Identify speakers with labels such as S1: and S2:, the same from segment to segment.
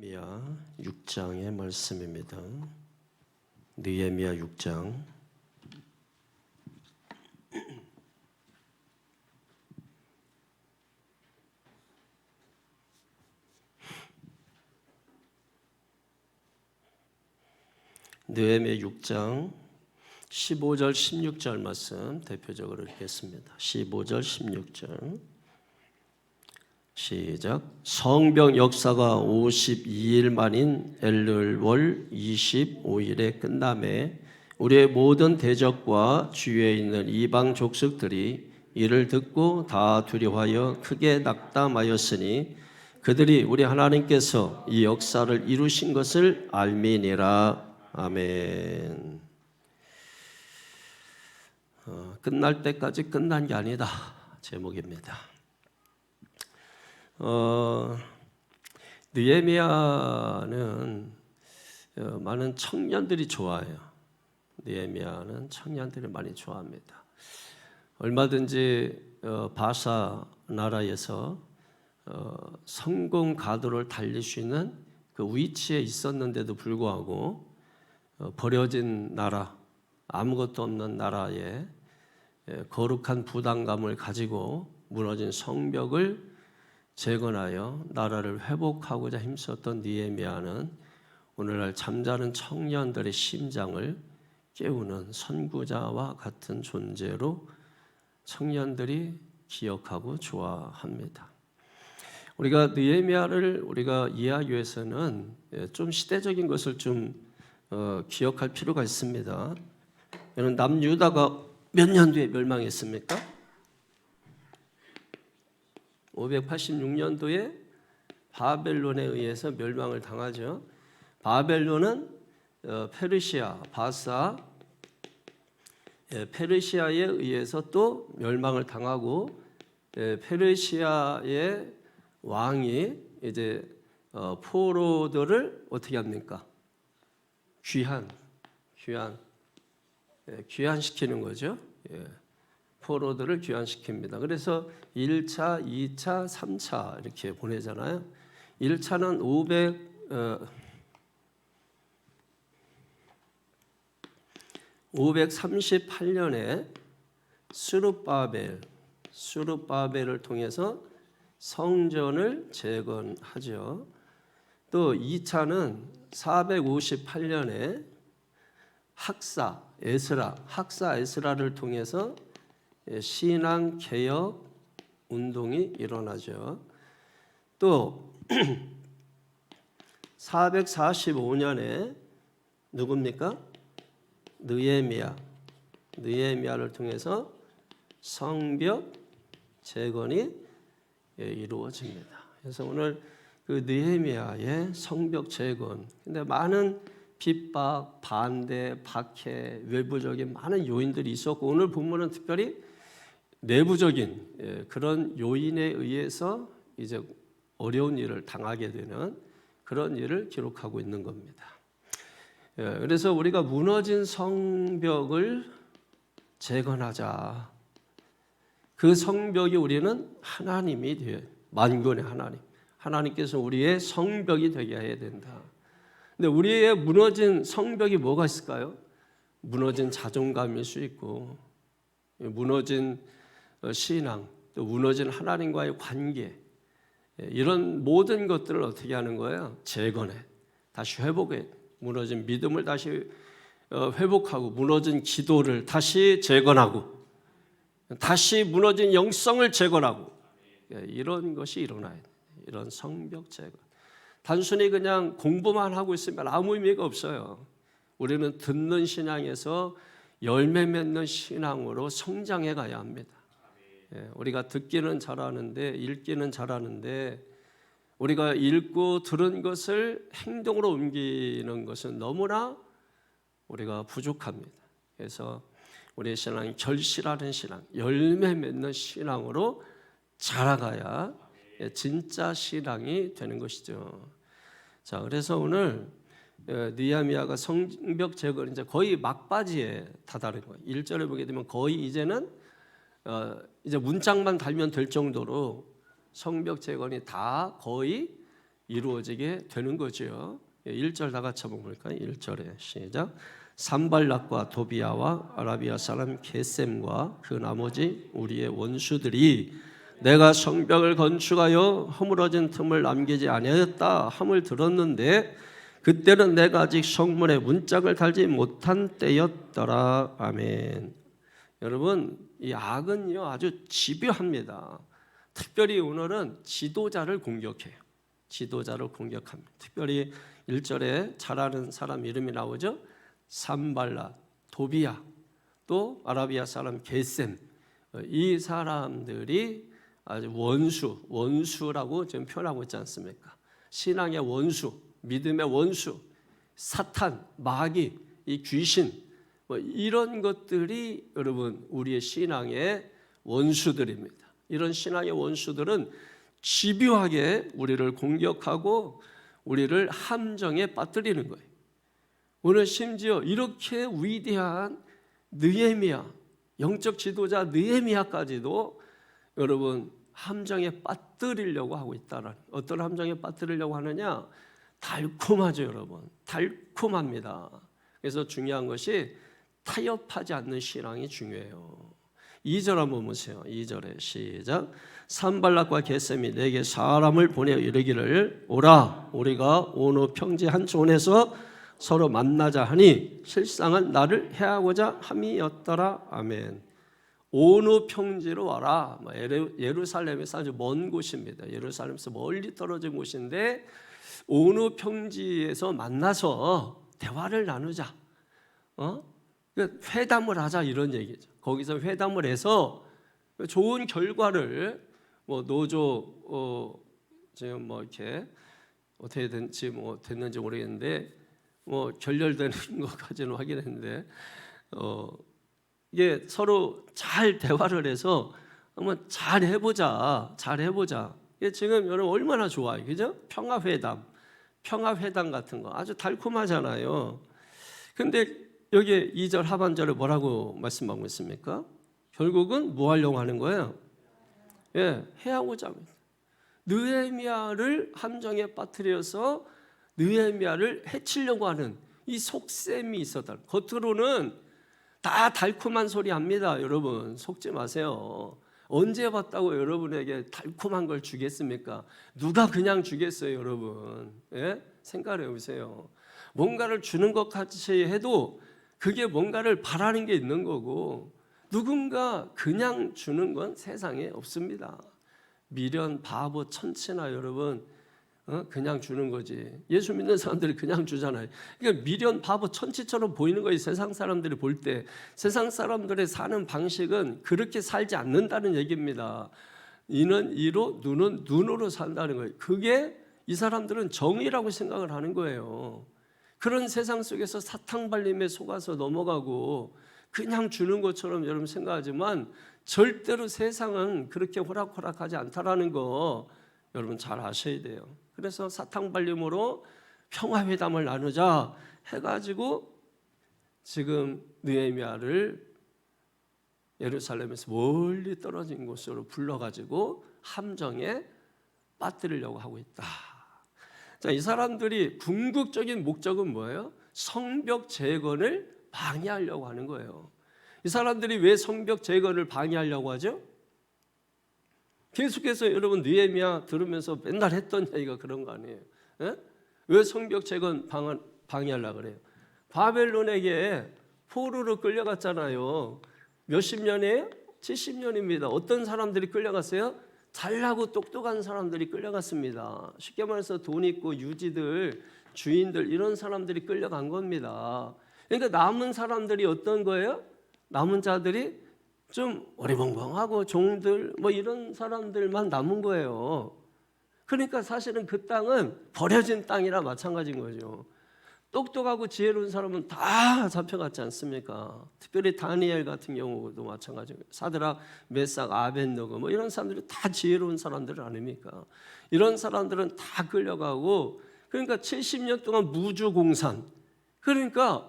S1: 느헤미야 6장의 말씀입니다. 느헤미야 6장. 느헤미야 6장 15절 16절 말씀 대표적으로 읽겠습니다. 15절 16절 시작. 성벽 역사가 52일 만인 엘르월 25일에 끝남에 우리의 모든 대적과 주위에 있는 이방 족속들이 이를 듣고 다 두려워하여 크게 낙담하였으니 그들이 우리 하나님께서 이 역사를 이루신 것을 알미니라. 아멘. 끝날 때까지 끝난 게 아니다 제목입니다. 느헤미야는 많은 청년들이 좋아해요. 느헤미야는 청년들이 많이 좋아합니다. 얼마든지 바사 나라에서 성공 가도를 달릴 수 있는 그 위치에 있었는데도 불구하고 버려진 나라, 아무것도 없는 나라에 거룩한 부담감을 가지고 무너진 성벽을 재건하여 나라를 회복하고자 힘썼던 느헤미야는 오늘날 잠자는 청년들의 심장을 깨우는 선구자와 같은 존재로 청년들이 기억하고 좋아합니다. 우리가 느헤미야를 우리가 이해하기 위해서는 좀 시대적인 것을 좀 기억할 필요가 있습니다. 여러분, 남유다가 몇 년도에 멸망했습니까? 586년도에 바벨론에 의해서 멸망을 당하죠. 바벨론은 페르시아, 바사, 페르시아에 의해서 또 멸망을 당하고 페르시아의 왕이 이제 포로들을 어떻게 합니까? 귀환시키는 거죠. 포로들을 귀환시킵니다. 그래서 1차, 2차, 3차 이렇게 보내잖아요. 1차는 538년에 스룹바벨을 통해서 성전을 재건하죠. 또 2차는 458년에 학사 에스라를 통해서 신앙 개혁 운동이 일어나죠. 또 445년에 누굽니까? 느헤미야를 통해서 성벽 재건이 이루어집니다. 그래서 오늘 그 느헤미야의 성벽 재건, 근데 많은 핍박, 반대, 박해, 외부적인 많은 요인들이 있었고 오늘 본문은 특별히 내부적인 그런 요인에 의해서 이제 어려운 일을 당하게 되는 그런 일을 기록하고 있는 겁니다. 그래서 우리가 무너진 성벽을 재건하자. 그 성벽이 우리는 하나님이 되어 만군의 하나님께서 우리의 성벽이 되게 해야 된다. 근데 우리의 무너진 성벽이 뭐가 있을까요? 무너진 자존감일 수 있고, 무너진 신앙, 또 무너진 하나님과의 관계, 이런 모든 것들을 어떻게 하는 거예요? 재건해, 다시 회복해, 무너진 믿음을 다시 회복하고, 무너진 기도를 다시 재건하고, 다시 무너진 영성을 재건하고, 이런 것이 일어나야 돼요. 이런 성벽 재건. 단순히 그냥 공부만 하고 있으면 아무 의미가 없어요. 우리는 듣는 신앙에서 열매 맺는 신앙으로 성장해 가야 합니다. 우리가 듣기는 잘하는데, 읽기는 잘하는데, 우리가 읽고 들은 것을 행동으로 옮기는 것은 너무나 우리가 부족합니다. 그래서 우리의 신앙이 결실하는 신앙, 열매 맺는 신앙으로 자라가야 진짜 신앙이 되는 것이죠. 자, 그래서 오늘 느헤미야가 성벽 재건 이제 거의 막바지에 다다른 거예요. 1절에 보게 되면 거의 이제는 이제 문짝만 달면 될 정도로 성벽 재건이 다 거의 이루어지게 되는 거죠. 1절 다 같이 한번 볼까요? 1절에 시작. 산발락과 도비아와 아라비아 사람 게셈과 그 나머지 우리의 원수들이 내가 성벽을 건축하여 허물어진 틈을 남기지 아니하였다 함을 들었는데 그때는 내가 아직 성문에 문짝을 달지 못한 때였더라. 아멘. 여러분, 이 악은요 아주 집요합니다. 특별히 오늘은 지도자를 공격해요. 지도자를 공격합니다. 특별히 1절에 잘 아는 사람 이름이 나오죠. 산발락, 도비아, 또 아라비아 사람 게셈. 이 사람들이 아주 원수라고 지금 표현하고 있지 않습니까? 신앙의 원수, 믿음의 원수, 사탄, 마귀, 이 귀신, 이런 것들이 여러분 우리의 신앙의 원수들입니다. 이런 신앙의 원수들은 집요하게 우리를 공격하고 우리를 함정에 빠뜨리는 거예요. 오늘 심지어 이렇게 위대한 느헤미야, 영적 지도자 느헤미야까지도 여러분 함정에 빠뜨리려고 하고 있다는. 어떤 함정에 빠뜨리려고 하느냐? 달콤하죠, 여러분. 달콤합니다. 그래서 중요한 것이 타협하지 않는 신앙이 중요해요. 2절 한번 보세요. 2절에 시작. 산발락과 게셈이 내게 사람을 보내어 이르기를 오라 우리가 오노 평지 한 촌에서 서로 만나자 하니 실상은 나를 해하고자 함이었더라. 아멘. 오노 평지로 와라. 예루살렘에서 아주 먼 곳입니다. 예루살렘에서 멀리 떨어진 곳인데 오노 평지에서 만나서 대화를 나누자. 회담을 하자 이런 얘기죠. 거기서 회담을 해서 좋은 결과를 노조 지금 이렇게 어떻게 됐는지 모르겠는데 결렬되는 것까지는 확인했는데 이게 서로 잘 대화를 해서 한번 잘 해보자. 이게 지금 여러분 얼마나 좋아요, 그죠? 평화회담 같은 거 아주 달콤하잖아요. 근데 여기 2절 하반절에 뭐라고 말씀하고 있습니까? 결국은 뭐 하려고 하는 거예요? 해하고자 합니다. 느헤미야를 함정에 빠뜨려서 느헤미야를 해치려고 하는 이 속셈이 있었다. 겉으로는 다 달콤한 소리 합니다. 여러분 속지 마세요. 언제 봤다고 여러분에게 달콤한 걸 주겠습니까? 누가 그냥 주겠어요, 여러분? 생각해 보세요. 뭔가를 주는 것 같이 해도 그게 뭔가를 바라는 게 있는 거고 누군가 그냥 주는 건 세상에 없습니다. 미련, 바보, 천치나 여러분 그냥 주는 거지. 예수 믿는 사람들이 그냥 주잖아요. 그러니까 미련, 바보, 천치처럼 보이는 거예요. 세상 사람들이 볼 때. 세상 사람들의 사는 방식은 그렇게 살지 않는다는 얘기입니다. 이는 이로, 눈은 눈으로 산다는 거예요. 그게 이 사람들은 정의라고 생각을 하는 거예요. 그런 세상 속에서 사탕발림에 속아서 넘어가고 그냥 주는 것처럼 여러분 생각하지만 절대로 세상은 그렇게 호락호락하지 않다라는 거 여러분 잘 아셔야 돼요. 그래서 사탕발림으로 평화회담을 나누자 해가지고 지금 느헤미야를 예루살렘에서 멀리 떨어진 곳으로 불러가지고 함정에 빠뜨리려고 하고 있다. 자, 이 사람들이 궁극적인 목적은 뭐예요? 성벽 재건을 방해하려고 하는 거예요. 이 사람들이 왜 성벽 재건을 방해하려고 하죠? 계속해서 여러분 느헤미야 들으면서 맨날 했던 얘기가 그런 거 아니에요? 왜 성벽 재건 방해하려고 그래요? 바벨론에게 포로로 끌려갔잖아요. 몇십 년이에요? 70년입니다. 어떤 사람들이 끌려갔어요? 잘나고 똑똑한 사람들이 끌려갔습니다. 쉽게 말해서 돈 있고 유지들, 주인들 이런 사람들이 끌려간 겁니다. 그러니까 남은 사람들이 어떤 거예요? 남은 자들이 좀 어리벙벙하고 종들 이런 사람들만 남은 거예요. 그러니까 사실은 그 땅은 버려진 땅이라 마찬가지인 거죠. 똑똑하고 지혜로운 사람은 다 잡혀갔지 않습니까? 특별히 다니엘 같은 경우도 마찬가지고요. 사드락, 메삭, 아벳느고 이런 사람들이 다 지혜로운 사람들 아닙니까? 이런 사람들은 다 끌려가고 그러니까 70년 동안 무주공산. 그러니까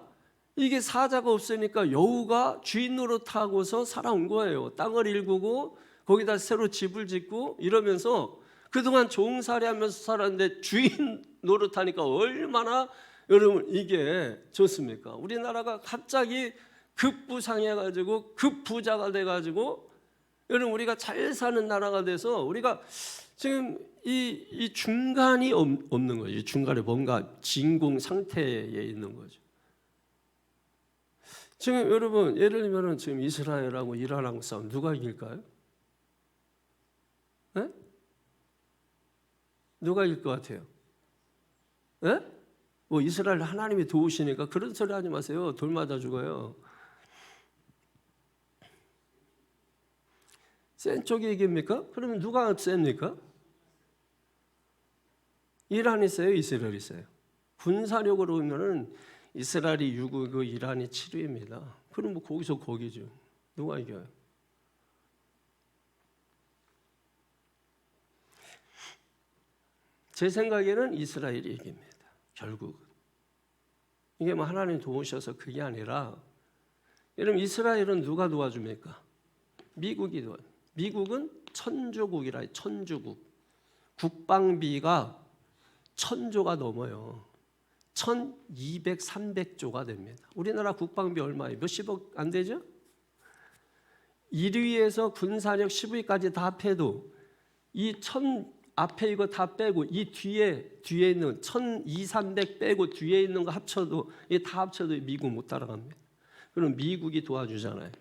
S1: 이게 사자가 없으니까 여우가 주인 노릇하고서 살아온 거예요. 땅을 일구고 거기다 새로 집을 짓고 이러면서 그동안 종살이하면서 살았는데 주인 노릇하니까 얼마나 여러분 이게 좋습니까? 우리나라가 갑자기 급부상해가지고 급부자가 돼가지고 여러분 우리가 잘 사는 나라가 돼서 우리가 지금 이 중간이 없는 거죠. 중간에 뭔가 진공 상태에 있는 거죠. 지금 여러분 예를 들면 지금 이스라엘하고 이란하고 싸움 누가 이길까요? 네? 누가 이길 것 같아요? 네? 뭐 이스라엘 하나님이 도우시니까 그런 소리 하지 마세요. 돌 맞아 죽어요. 센 쪽이 이깁니까? 그러면 누가 셉니까? 이란이 세요? 이스라엘이 세요? 군사력으로 보면은 이스라엘이 6위고 이란이 7위입니다. 그럼 뭐 거기서 거기죠. 누가 이겨요? 제 생각에는 이스라엘이 이깁니다. 결국은 이게 뭐 하나님 도우셔서 그게 아니라 여러분 이스라엘은 누가 도와줍니까? 미국이 도와요. 미국은 천조국이라 천주국. 국방비가 1000조가 넘어요. 1200, 300조가 됩니다. 우리나라 국방비 얼마예요? 몇십억 안 되죠? 1위에서 군사력 10위까지 다 합해도 이 1000 앞에 이거 다 빼고 이 뒤에 있는 1200, 300 빼고 뒤에 있는 거 합쳐도 이 다 합쳐도 미국 못 따라갑니다. 그럼 미국이 도와주잖아요.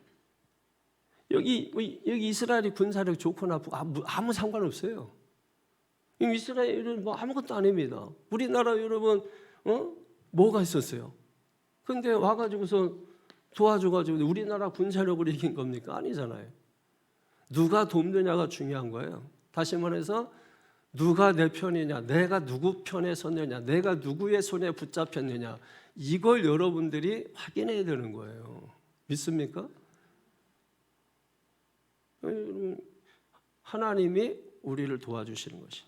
S1: 여기 이스라엘이 군사력 좋고 나쁘고 아무 상관없어요. 이스라엘은 뭐 아무것도 아닙니다. 우리나라 여러분 뭐가 있었어요? 근데 와가지고서 도와줘가지고 우리나라 군사력으로 이긴 겁니까? 아니잖아요. 누가 돕느냐가 중요한 거예요. 다시 말해서 누가 내 편이냐, 내가 누구 편에 섰느냐, 내가 누구의 손에 붙잡혔느냐, 이걸 여러분들이 확인해야 되는 거예요. 믿습니까? 하나님이 우리를 도와주시는 것이.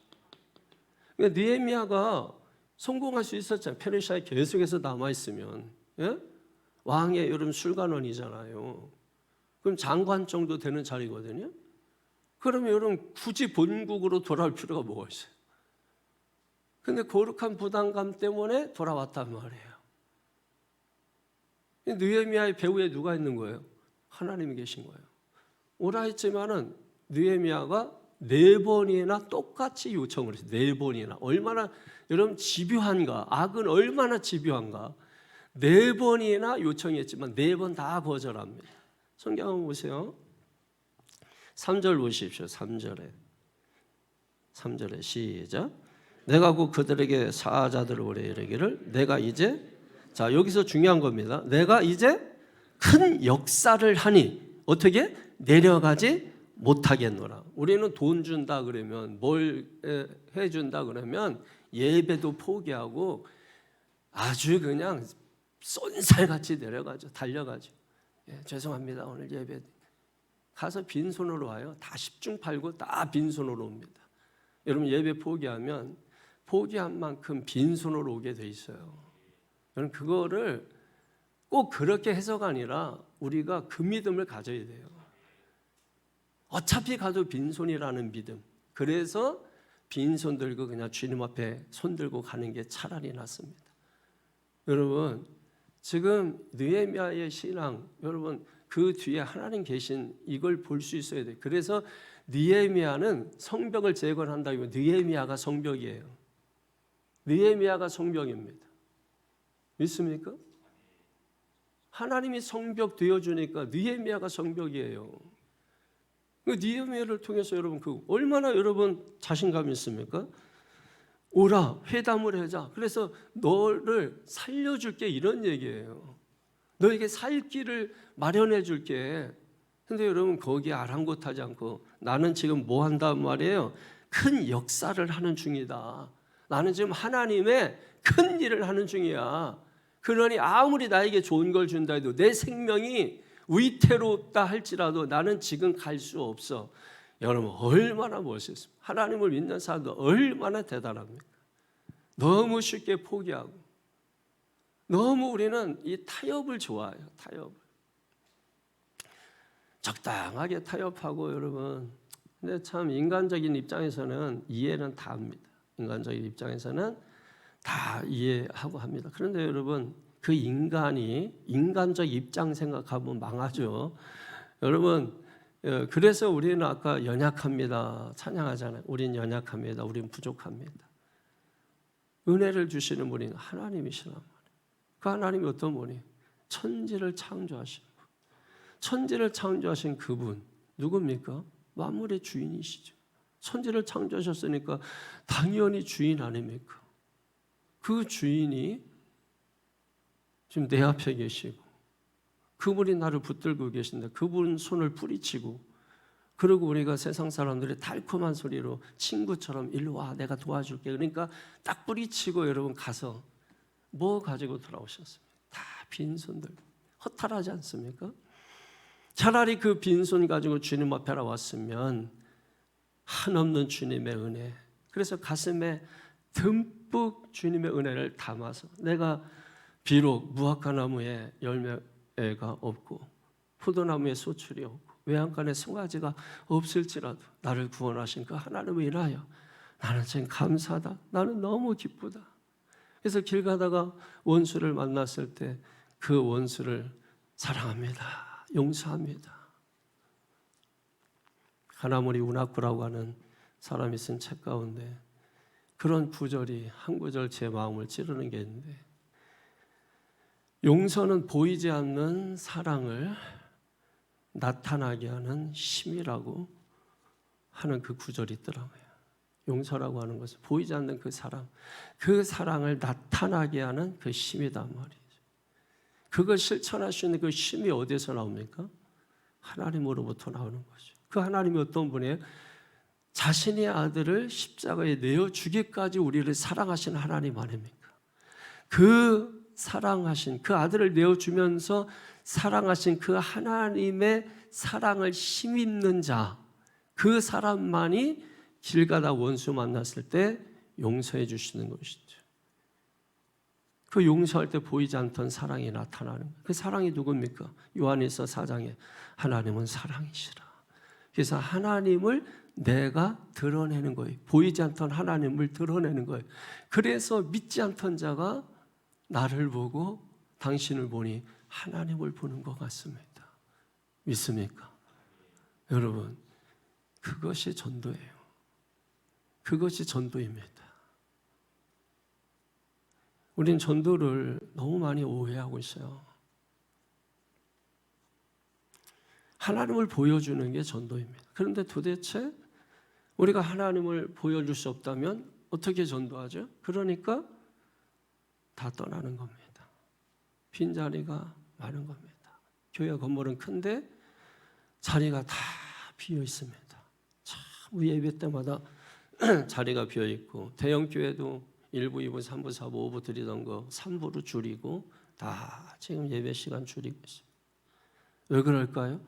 S1: 그러니까 느헤미야가 성공할 수 있었잖아요. 페르시아에 계속해서 남아 있으면, 예? 왕의 여름 술관원이잖아요. 그럼 장관 정도 되는 자리거든요. 그러면 여러분 굳이 본국으로 돌아올 필요가 뭐가 있어요? 근데 거룩한 부담감 때문에 돌아왔단 말이에요. 느헤미야의 배후에 누가 있는 거예요? 하나님이 계신 거예요. 오라 했지만은 느헤미야가 4번이나 똑같이 요청을 했어요. 4번이나. 얼마나 여러분 집요한가? 악은 얼마나 집요한가? 4번이나 요청했지만 4번 다 거절합니다. 성경 한번 보세요. 3절 보십시오. 3절에 시작. 내가 곧 그들에게 사자들을 오래 이르기를 내가 이제 자 여기서 중요한 겁니다. 내가 이제 큰 역사를 하니 어떻게 내려가지 못하겠노라. 우리는 돈 준다 그러면 뭘 해준다 그러면 예배도 포기하고 아주 그냥 쏜살같이 내려가죠. 달려가죠. 예, 죄송합니다. 오늘 예배 가서 빈손으로 와요. 다 10중 8구 다 빈손으로 옵니다. 여러분 예배 포기하면 포기한 만큼 빈손으로 오게 돼 있어요. 여러분 그거를 꼭 그렇게 해서가 아니라 우리가 그 믿음을 가져야 돼요. 어차피 가도 빈손이라는 믿음. 그래서 빈손 들고 그냥 주님 앞에 손 들고 가는 게 차라리 낫습니다. 여러분 지금 느헤미야의 신앙 여러분 그 뒤에 하나님 계신 이걸 볼 수 있어야 돼요. 그래서 느헤미야는 성벽을 재건한다고 느헤미야가 성벽이에요. 느헤미야가 성벽입니다. 믿습니까? 하나님이 성벽 되어주니까 느헤미야가 성벽이에요. 느헤미야를 통해서 여러분 얼마나 여러분 자신감 있습니까? 오라 회담을 하자. 그래서 너를 살려줄게 이런 얘기예요. 너에게 살 길을 마련해 줄게. 근데 여러분 거기에 아랑곳하지 않고 나는 지금 뭐 한단 말이에요? 큰 역사를 하는 중이다. 나는 지금 하나님의 큰 일을 하는 중이야. 그러니 아무리 나에게 좋은 걸 준다 해도 내 생명이 위태롭다 할지라도 나는 지금 갈 수 없어. 여러분 얼마나 멋있습니까? 하나님을 믿는 사람도 얼마나 대단합니까? 너무 쉽게 포기하고 너무 우리는 이 타협을 좋아해요. 타협을 적당하게 타협하고 여러분 근데 참 인간적인 입장에서는 이해는 다 합니다. 인간적인 입장에서는 다 이해하고 합니다. 그런데 여러분, 그 인간이 인간적 입장 생각하면 망하죠. 여러분, 그래서 우리는 아까 연약합니다 찬양하잖아요. 우린 연약합니다. 우린 부족합니다. 은혜를 주시는 분이 하나님이시란 말이에요. 그 하나님이 어떤 분이? 천지를 창조하신 분. 천지를 창조하신 그분 누굽니까? 만물의 주인이시죠. 천지를 창조하셨으니까 당연히 주인 아닙니까? 그 주인이 지금 내 앞에 계시고 그분이 나를 붙들고 계신다. 그분 손을 뿌리치고, 그리고 우리가 세상 사람들이 달콤한 소리로 친구처럼 일로 와 내가 도와줄게. 그러니까 딱 뿌리치고 여러분 가서 뭐 가지고 돌아오셨습니까? 다 빈손들. 허탈하지 않습니까? 차라리 그 빈손 가지고 주님 앞에 왔으면 한없는 주님의 은혜, 그래서 가슴에 듬뿍 주님의 은혜를 담아서, 내가 비록 무화과나무에 열매가 없고 포도나무에 소출이 없고 외양간에 송아지가 없을지라도 나를 구원하신 그 하나님을 인하여 나는 참 감사하다. 나는 너무 기쁘다. 그래서 길 가다가 원수를 만났을 때 그 원수를 사랑합니다. 용서합니다. 하나무리 운하쿠라고 하는 사람이 쓴 책 가운데 그런 구절이 한 구절 제 마음을 찌르는 게 있는데, 용서는 보이지 않는 사랑을 나타나게 하는 힘이라고 하는 그 구절이 있더라고요. 용서라고 하는 것은 보이지 않는 그 사랑, 그 사랑을 나타나게 하는 그 힘이단 말이죠. 그걸 실천할 수 있는 그 힘이 어디에서 나옵니까? 하나님으로부터 나오는 거죠. 그 하나님이 어떤 분이에요? 자신의 아들을 십자가에 내어주기까지 우리를 사랑하신 하나님 아닙니까? 그 사랑하신 그 아들을 내어주면서 사랑하신 그 하나님의 사랑을 힘입는 자, 그 사람만이 길 가다 원수 만났을 때 용서해 주시는 것이죠. 그 용서할 때 보이지 않던 사랑이 나타나는 거예요. 그 사랑이 누굽니까? 요한일서 4장에 하나님은 사랑이시라. 그래서 하나님을 내가 드러내는 거예요. 보이지 않던 하나님을 드러내는 거예요. 그래서 믿지 않던 자가 나를 보고 당신을 보니 하나님을 보는 것 같습니다. 믿습니까? 여러분, 그것이 전도예요. 그것이 전도입니다. 우린 전도를 너무 많이 오해하고 있어요. 하나님을 보여주는 게 전도입니다. 그런데 도대체 우리가 하나님을 보여줄 수 없다면 어떻게 전도하죠? 그러니까 다 떠나는 겁니다. 빈자리가 많은 겁니다. 교회 건물은 큰데 자리가 다 비어 있습니다. 참 예배 때마다 자리가 비어 있고, 대형 교회도 1부, 2부, 3부, 4부, 5부 드리던 거 3부로 줄이고 다 지금 예배 시간 줄이고 있습니다. 왜 그럴까요?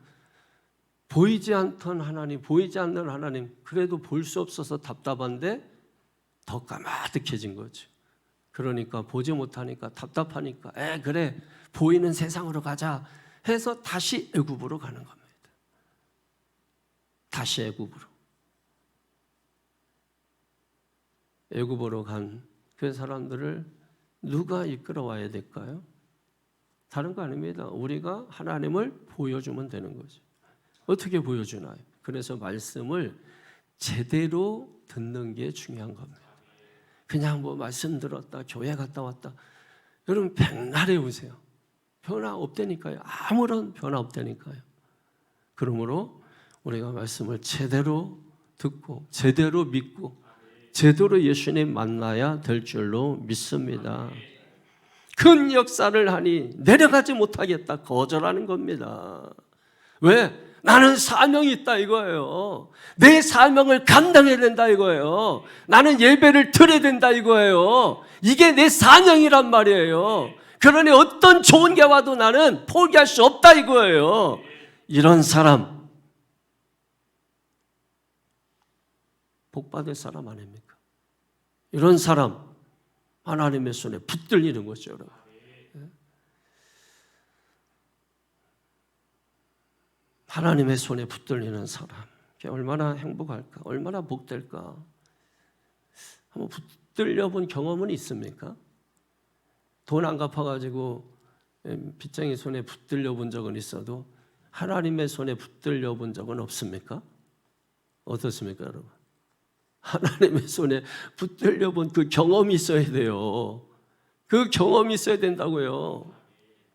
S1: 보이지 않던 하나님, 보이지 않는 하나님, 그래도 볼 수 없어서 답답한데 더 까마득해진 거죠. 그러니까 보지 못하니까 답답하니까 그래 보이는 세상으로 가자 해서 다시 애굽으로 가는 겁니다. 다시 애굽으로 간 그 사람들을 누가 이끌어와야 될까요? 다른 거 아닙니다. 우리가 하나님을 보여주면 되는 거죠. 어떻게 보여주나요? 그래서 말씀을 제대로 듣는 게 중요한 겁니다. 그냥 뭐 말씀 들었다, 교회 갔다 왔다. 여러분 백날에 오세요. 변화 없다니까요. 아무런 변화 없다니까요. 그러므로 우리가 말씀을 제대로 듣고 제대로 믿고 제대로 예수님 만나야 될 줄로 믿습니다. 큰 역사를 하니 내려가지 못하겠다 거절하는 겁니다. 왜? 나는 사명이 있다 이거예요. 내 사명을 감당해야 된다 이거예요. 나는 예배를 드려야 된다 이거예요. 이게 내 사명이란 말이에요. 그러니 어떤 좋은 게 와도 나는 포기할 수 없다 이거예요. 이런 사람 복 받을 사람 아닙니까? 이런 사람 하나님의 손에 붙들리는 거죠, 여러분. 하나님의 손에 붙들리는 사람. 얼마나 행복할까? 얼마나 복될까? 한번 붙들려 본 경험은 있습니까? 돈 안 갚아가지고 빚쟁이 손에 붙들려 본 적은 있어도 하나님의 손에 붙들려 본 적은 없습니까? 어떻습니까, 여러분? 하나님의 손에 붙들려 본 그 경험이 있어야 돼요. 그 경험이 있어야 된다고요.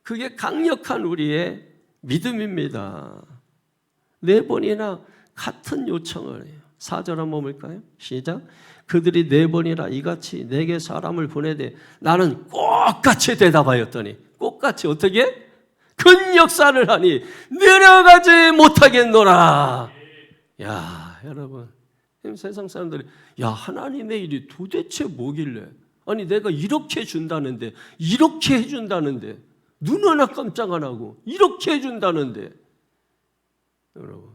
S1: 그게 강력한 우리의 믿음입니다. 4번이나 같은 요청을 해요. 4절 한번 볼까요? 시작. 그들이 4번이나 이같이 내게 사람을 보내되 나는 똑같이 대답하였더니, 똑같이 어떻게? 큰 역사를 하니 내려가지 못하겠노라. 야, 여러분, 세상 사람들이 야, 하나님의 일이 도대체 뭐길래? 아니, 내가 이렇게 준다는데, 이렇게 해준다는데, 눈 하나 깜짝 안 하고 이렇게 해준다는데, 여러분,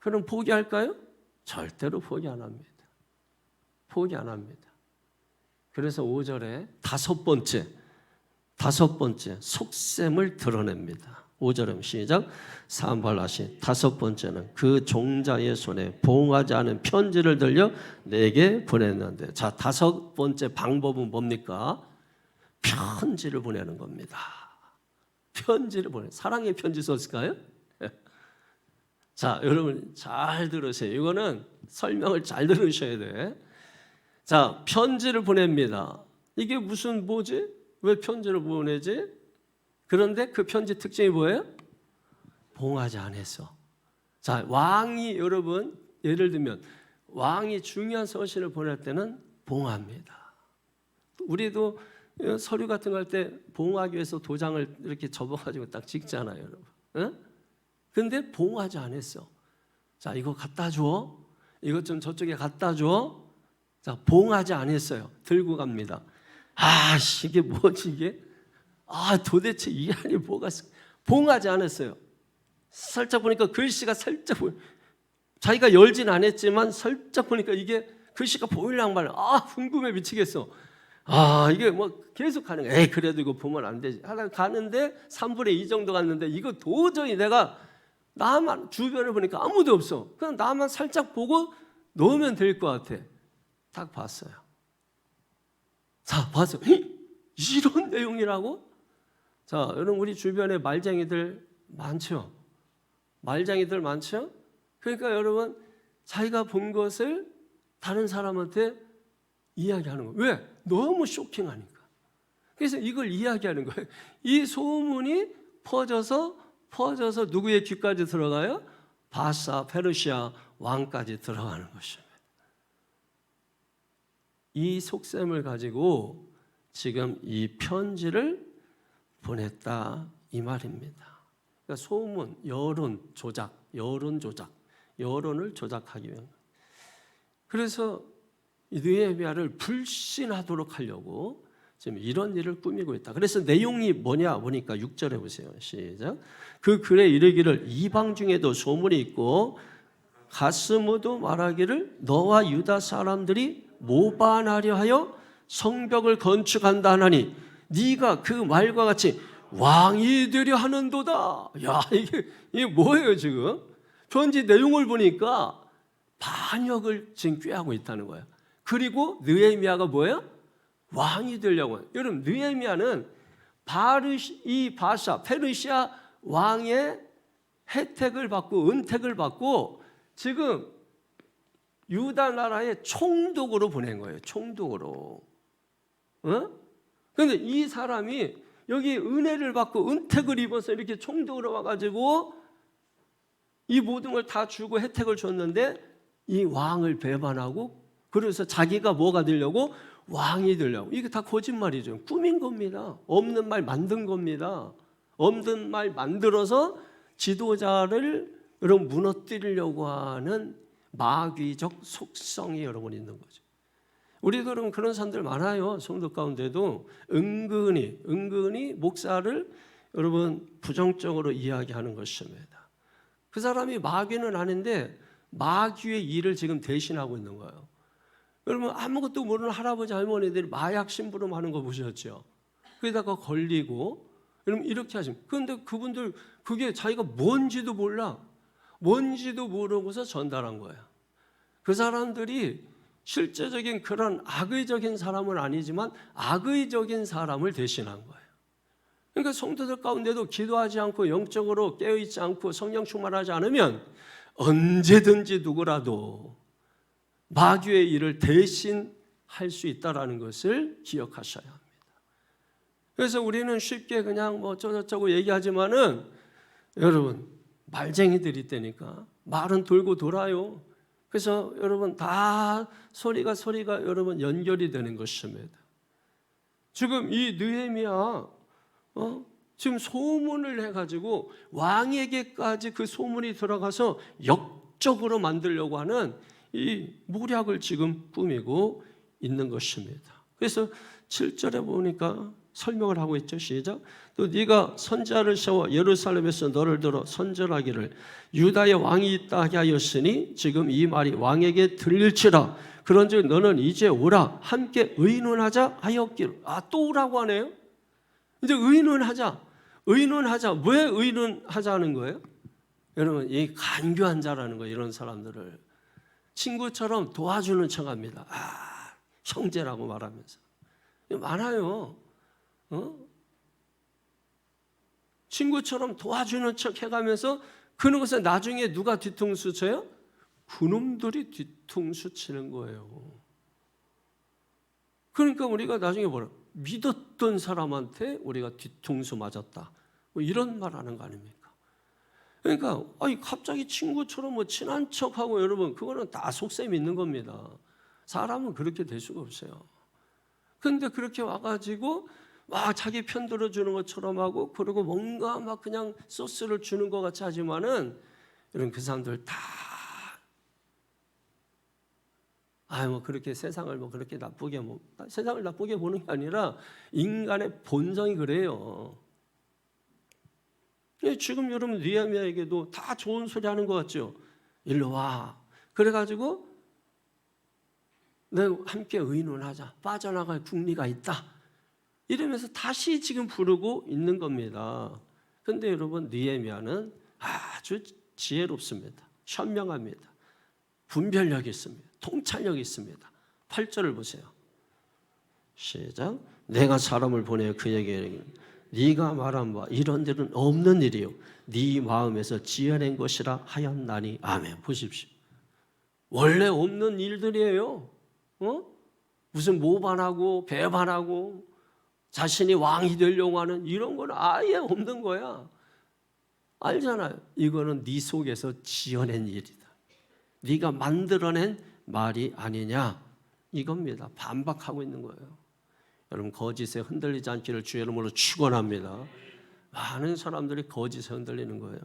S1: 그럼 포기할까요? 절대로 포기 안 합니다. 포기 안 합니다. 그래서 5절에 다섯 번째 속셈을 드러냅니다. 5절은 시작. 산발라시 다섯 번째는 그 종자의 손에 보응하지 않은 편지를 들려 내게 보냈는데, 자, 다섯 번째 방법은 뭡니까? 편지를 보내는 겁니다. 편지를 사랑의 편지 썼을까요? 자, 여러분 잘 들으세요. 이거는 설명을 잘 들으셔야 돼. 자, 편지를 보냅니다. 이게 무슨 뭐지? 왜 편지를 보내지? 그런데 그 편지 특징이 뭐예요? 봉하지 않았어. 자, 왕이, 여러분 예를 들면 왕이 중요한 서신을 보낼 때는 봉합니다. 우리도 서류 같은 거 할 때 봉하기 위해서 도장을 이렇게 접어가지고 딱 찍잖아요, 여러분. 응? 근데 봉하지 않았어. 자, 이거 갖다 줘. 이것 좀 저쪽에 갖다 줘. 자, 봉하지 않았어요. 들고 갑니다. 아, 이게 뭐지 이게? 아, 도대체 이 안에 뭐가 봉하지 않았어요. 살짝 보니까 글씨가 살짝 자기가 열진 않았지만 살짝 보니까 이게 글씨가 보일랑 말랑. 아, 궁금해 미치겠어. 아, 이게 뭐 계속 가는 거야. 에이, 그래도 이거 보면 안 되지. 하다 가는데 3분의 2 정도 갔는데 이거 도저히 내가 나만 주변을 보니까 아무도 없어. 그냥 나만 살짝 보고 넣으면 될 것 같아. 딱 봤어요. 자, 봤어요. 이런 내용이라고? 자, 여러분 우리 주변에 말쟁이들 많죠? 말쟁이들 많죠? 그러니까 여러분 자기가 본 것을 다른 사람한테 이야기하는 거예요. 왜? 너무 쇼킹하니까. 그래서 이걸 이야기하는 거예요. 이 소문이 퍼져서 누구의 귀까지 들어가요? 바사, 페르시아 왕까지 들어가는 것입니다. 이 속셈을 가지고 지금 이 편지를 보냈다 이 말입니다. 그러니까 소문, 여론 조작, 여론을 조작하기 위한. 그래서 느헤미야를 불신하도록 하려고 지금 이런 일을 꾸미고 있다. 그래서 내용이 뭐냐 보니까 6절에 보세요. 시작. 그 글에 이르기를 이방 중에도 소문이 있고 가스모도 말하기를 너와 유다 사람들이 모반하려 하여 성벽을 건축한다 하나니 네가 그 말과 같이 왕이 되려 하는도다. 야, 이게 뭐예요 지금? 편지 내용을 보니까 반역을 지금 꾀하고 있다는 거예요. 그리고 느헤미야가 뭐예요? 왕이 되려고. 여러분 느헤미야는 바사 페르시아 왕의 혜택을 받고 은택을 받고 지금 유다 나라의 총독으로 보낸 거예요. 총독으로. 그런데 이 사람이 여기 은혜를 받고 은택을 입어서 이렇게 총독으로 와가지고 이 모든 걸 다 주고 혜택을 줬는데 이 왕을 배반하고 그래서 자기가 뭐가 되려고? 왕이 되려고. 이게 다 거짓말이죠. 꾸민 겁니다. 없는 말 만든 겁니다. 없는 말 만들어서 지도자를 여러분 무너뜨리려고 하는 마귀적 속성이 여러분 있는 거죠. 우리도 여러분 그런 사람들 많아요. 성도 가운데도 은근히 목사를 여러분 부정적으로 이야기하는 것입니다. 그 사람이 마귀는 아닌데 마귀의 일을 지금 대신하고 있는 거예요. 여러분 아무것도 모르는 할아버지 할머니들이 마약 심부름하는 거 보셨죠? 그러다가 걸리고 여러분 이렇게 하시면 그런데 그분들 그게 자기가 뭔지도 몰라. 뭔지도 모르고서 전달한 거예요. 그 사람들이 실제적인 그런 악의적인 사람은 아니지만 악의적인 사람을 대신한 거예요. 그러니까 성도들 가운데도 기도하지 않고 영적으로 깨어있지 않고 성령 충만하지 않으면 언제든지 누구라도 마귀의 일을 대신할 수 있다는 것을 기억하셔야 합니다. 그래서 우리는 쉽게 그냥 뭐 어쩌고저쩌고 얘기하지만은 여러분 말쟁이들이 있다니까 말은 돌고 돌아요. 그래서 여러분 다 소리가 여러분 연결이 되는 것입니다. 지금 이 느헤미야 지금 소문을 해가지고 왕에게까지 그 소문이 들어가서 역적으로 만들려고 하는 이 모략을 지금 꾸미고 있는 것입니다. 그래서 7절에 보니까 설명을 하고 있죠. 시작. 또 네가 선지자를 세워 예루살렘에서 너를 들어 선전하기를 유다의 왕이 있다 하였으니 지금 이 말이 왕에게 들릴지라. 그런즉 너는 이제 오라 함께 의논하자 하였기를. 또 오라고 하네요. 이제 의논하자. 왜 의논하자는 거예요? 여러분 이 간교한 자라는 거예요. 이런 사람들을 친구처럼 도와주는 척합니다. 형제라고 말하면서 많아요. 친구처럼 도와주는 척 해가면서 그러고서 나중에 누가 뒤통수 쳐요? 그놈들이 뒤통수 치는 거예요. 그러니까 우리가 나중에 뭐라 믿었던 사람한테 우리가 뒤통수 맞았다. 뭐 이런 말 하는 거 아닙니까? 그러니까 갑자기 친구처럼 뭐 친한 척하고 여러분 그거는 다 속셈 있는 겁니다. 사람은 그렇게 될 수가 없어요. 그런데 그렇게 와가지고 막 자기 편 들어주는 것처럼 하고 그리고 뭔가 막 그냥 소스를 주는 것 같이 하지만은 이런 그 사람들 다 뭐 그렇게 세상을 뭐 그렇게 나쁘게 세상을 나쁘게 보는 게 아니라 인간의 본성이 그래요. 지금 여러분 느헤미야에게도 다 좋은 소리 하는 것 같죠. 일로 와. 그래가지고 내가 함께 의논하자. 빠져나갈 국리가 있다. 이러면서 다시 지금 부르고 있는 겁니다. 그런데 여러분 느헤미야는 아주 지혜롭습니다. 현명합니다. 분별력이 있습니다. 통찰력이 있습니다. 8절을 보세요. 시작. 내가 사람을 보내 그에게 네가 말한 바 이런 일은 없는 일이요 네 마음에서 지어낸 것이라 하였나니. 아멘. 보십시오. 원래 없는 일들이에요. 무슨 모반하고 배반하고 자신이 왕이 되려고 하는 이런 건 아예 없는 거야. 알잖아요. 이거는 네 속에서 지어낸 일이다. 네가 만들어낸 말이 아니냐 이겁니다. 반박하고 있는 거예요. 여러분 거짓에 흔들리지 않기를 주의 이름으로 축원합니다. 많은 사람들이 거짓에 흔들리는 거예요.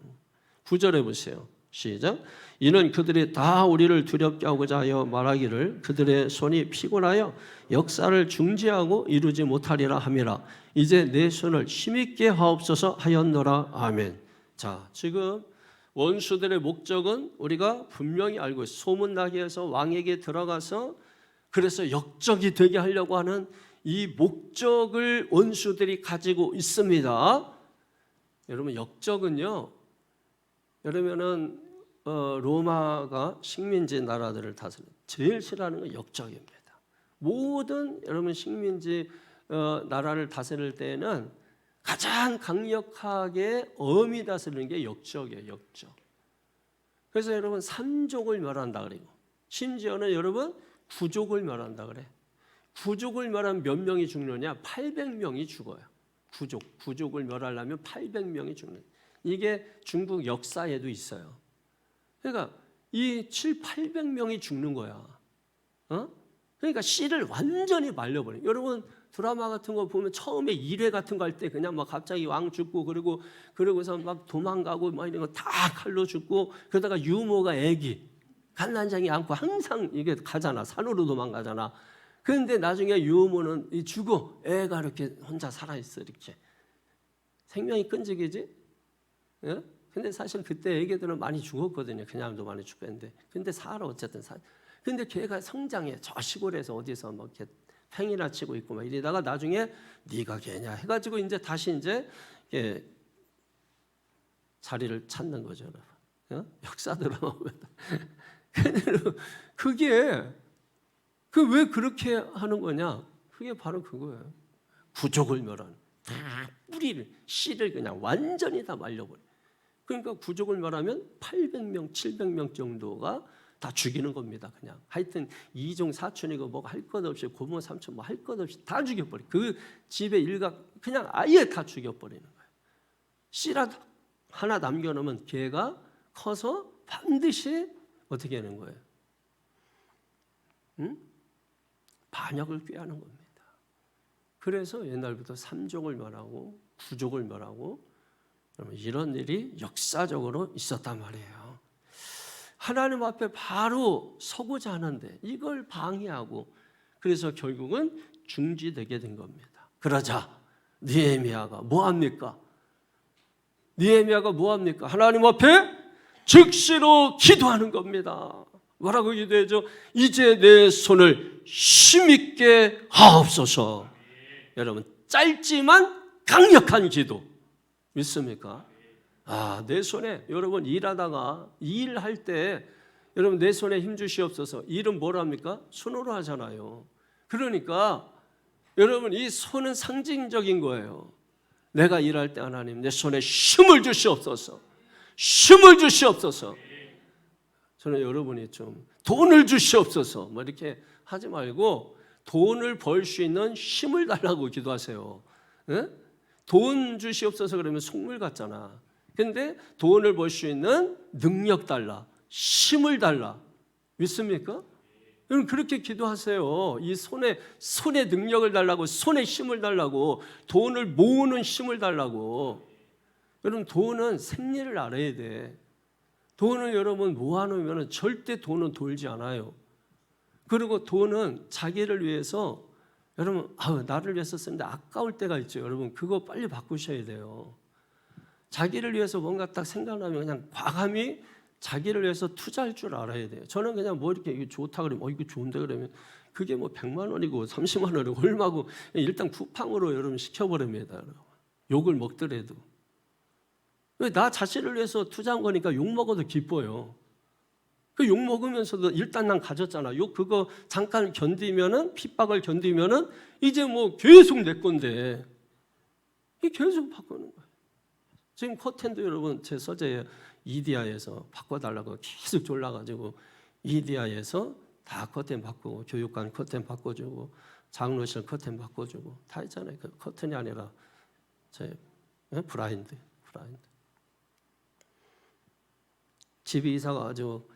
S1: 9절에 보세요. 시작. 이는 그들이 다 우리를 두렵게 하고자 하여 말하기를 그들의 손이 피곤하여 역사를 중지하고 이루지 못하리라 함이라. 이제 내 손을 힘있게 하옵소서 하였노라. 아멘. 자, 지금 원수들의 목적은 우리가 분명히 알고 있어요. 소문나게 해서 왕에게 들어가서 그래서 역적이 되게 하려고 하는 이 목적을 원수들이 가지고 있습니다. 여러분 역적은요. 여러분은 로마가 식민지 나라들을 다스린 제일 싫어하는 건 역적입니다. 모든 여러분 식민지 나라를 다스릴 때에는 가장 강력하게 엄히 다스리는 게 역적이에요. 역적. 그래서 여러분 산족을 멸한다 그래요. 심지어는 여러분 부족을 멸한다 그래. 부족을 멸하면 몇 명이 죽느냐? 800명이 죽어요. 부족을 멸하려면 800명이 죽는. 이게 중국 역사에도 있어요. 그러니까 이 800명이 죽는 거야. 그러니까 씨를 완전히 말려버려요. 여러분 드라마 같은 거 보면 처음에 1회 같은 거 할 때 그냥 막 갑자기 왕 죽고 그러고서 막 도망가고 막 이런 거 다 칼로 죽고 그러다가 유모가 애기 간난장이 안고 항상 이게 가잖아. 산으로 도망가잖아. 그런데 나중에 유모는 죽어. 애가 이렇게 혼자 살아있어. 이렇게 생명이 끈질기지. 예? 근데 사실 그때 애기들은 많이 죽었거든요. 그냥도 많이 죽었는데. 근데 살아 어쨌든 살. 근데 걔가 성장해. 저 시골에서 어디서 뭐 이렇게 팽이나 치고 있고 막 이러다가 나중에 네가 걔냐 해가지고 이제 다시 이제 자리를 찾는 거죠, 여러분. 역사 드라마 보면 그게 왜 그렇게 하는 거냐? 그게 바로 그거예요. 부족을 멸하는, 다 뿌리를, 씨를 그냥 완전히 다 말려버려. 그러니까 부족을 멸하면 800명, 700명 정도가 다 죽이는 겁니다. 그냥 하여튼 이종 사촌이고 뭐 할 것 없이 고모 삼촌 뭐 할 것 없이 다 죽여버려. 그 집의 일각 그냥 아예 다 죽여버리는 거예요. 씨라도 하나 남겨놓으면 걔가 커서 반드시 어떻게 하는 거예요? 반역을 꾀하는 겁니다. 그래서 옛날부터 삼족을 멸하고 구족을 멸하고 이런 일이 역사적으로 있었단 말이에요. 하나님 앞에 바로 서고자 하는데 이걸 방해하고 그래서 결국은 중지되게 된 겁니다. 그러자 느헤미야가 뭐합니까? 느헤미야가 뭐합니까? 하나님 앞에 즉시로 기도하는 겁니다. 뭐라고 기도해죠? 이제 내 손을 힘있게 하옵소서. 여러분 짧지만 강력한 기도 믿습니까? 내 손에 여러분 일하다가 일할 때 여러분 내 손에 힘 주시옵소서. 일은 뭘 합니까? 손으로 하잖아요. 그러니까 여러분 이 손은 상징적인 거예요. 내가 일할 때 하나님 내 손에 힘을 주시옵소서. 힘을 주시옵소서. 저는 여러분이 좀 돈을 주시옵소서 뭐 이렇게 하지 말고 돈을 벌 수 있는 힘을 달라고 기도하세요. 네? 돈 주시옵소서 그러면 속물 같잖아. 근데 돈을 벌 수 있는 능력 달라, 힘을 달라. 믿습니까? 여러분 그렇게 기도하세요. 이 손에 능력을 달라고, 손에 힘을 달라고, 돈을 모으는 힘을 달라고. 여러분 돈은 생리를 알아야 돼. 돈을 여러분 모아놓으면 절대 돈은 돌지 않아요. 그리고 돈은 자기를 위해서 여러분 나를 위해서 쓰는데 아까울 때가 있죠. 여러분 그거 빨리 바꾸셔야 돼요. 자기를 위해서 뭔가 딱 생각나면 그냥 과감히 자기를 위해서 투자할 줄 알아야 돼요. 저는 그냥 뭐 이렇게 이거 좋다 그러면 이거 좋은데 그러면 그게 뭐 100만 원이고 30만 원이고 얼마고 일단 쿠팡으로 여러분 시켜버립니다. 여러분. 욕을 먹더라도. 왜 나 자신을 위해서 투자한 거니까 욕 먹어도 기뻐요. 그 욕 먹으면서도 일단 난 가졌잖아. 욕 그거 잠깐 견디면은 핍박을 견디면은 이제 뭐 계속 내 건데 이게 계속 바꾸는 거예요. 지금 커튼도 여러분 제 서재에 이디야에서 바꿔달라고 계속 졸라가지고 이디야에서 다 커튼 바꾸고 교육관 커튼 바꿔주고 장로실 커튼 바꿔주고 다 했잖아요. 그 커튼이 아니라 제 브라인드. 집이 이사 가지고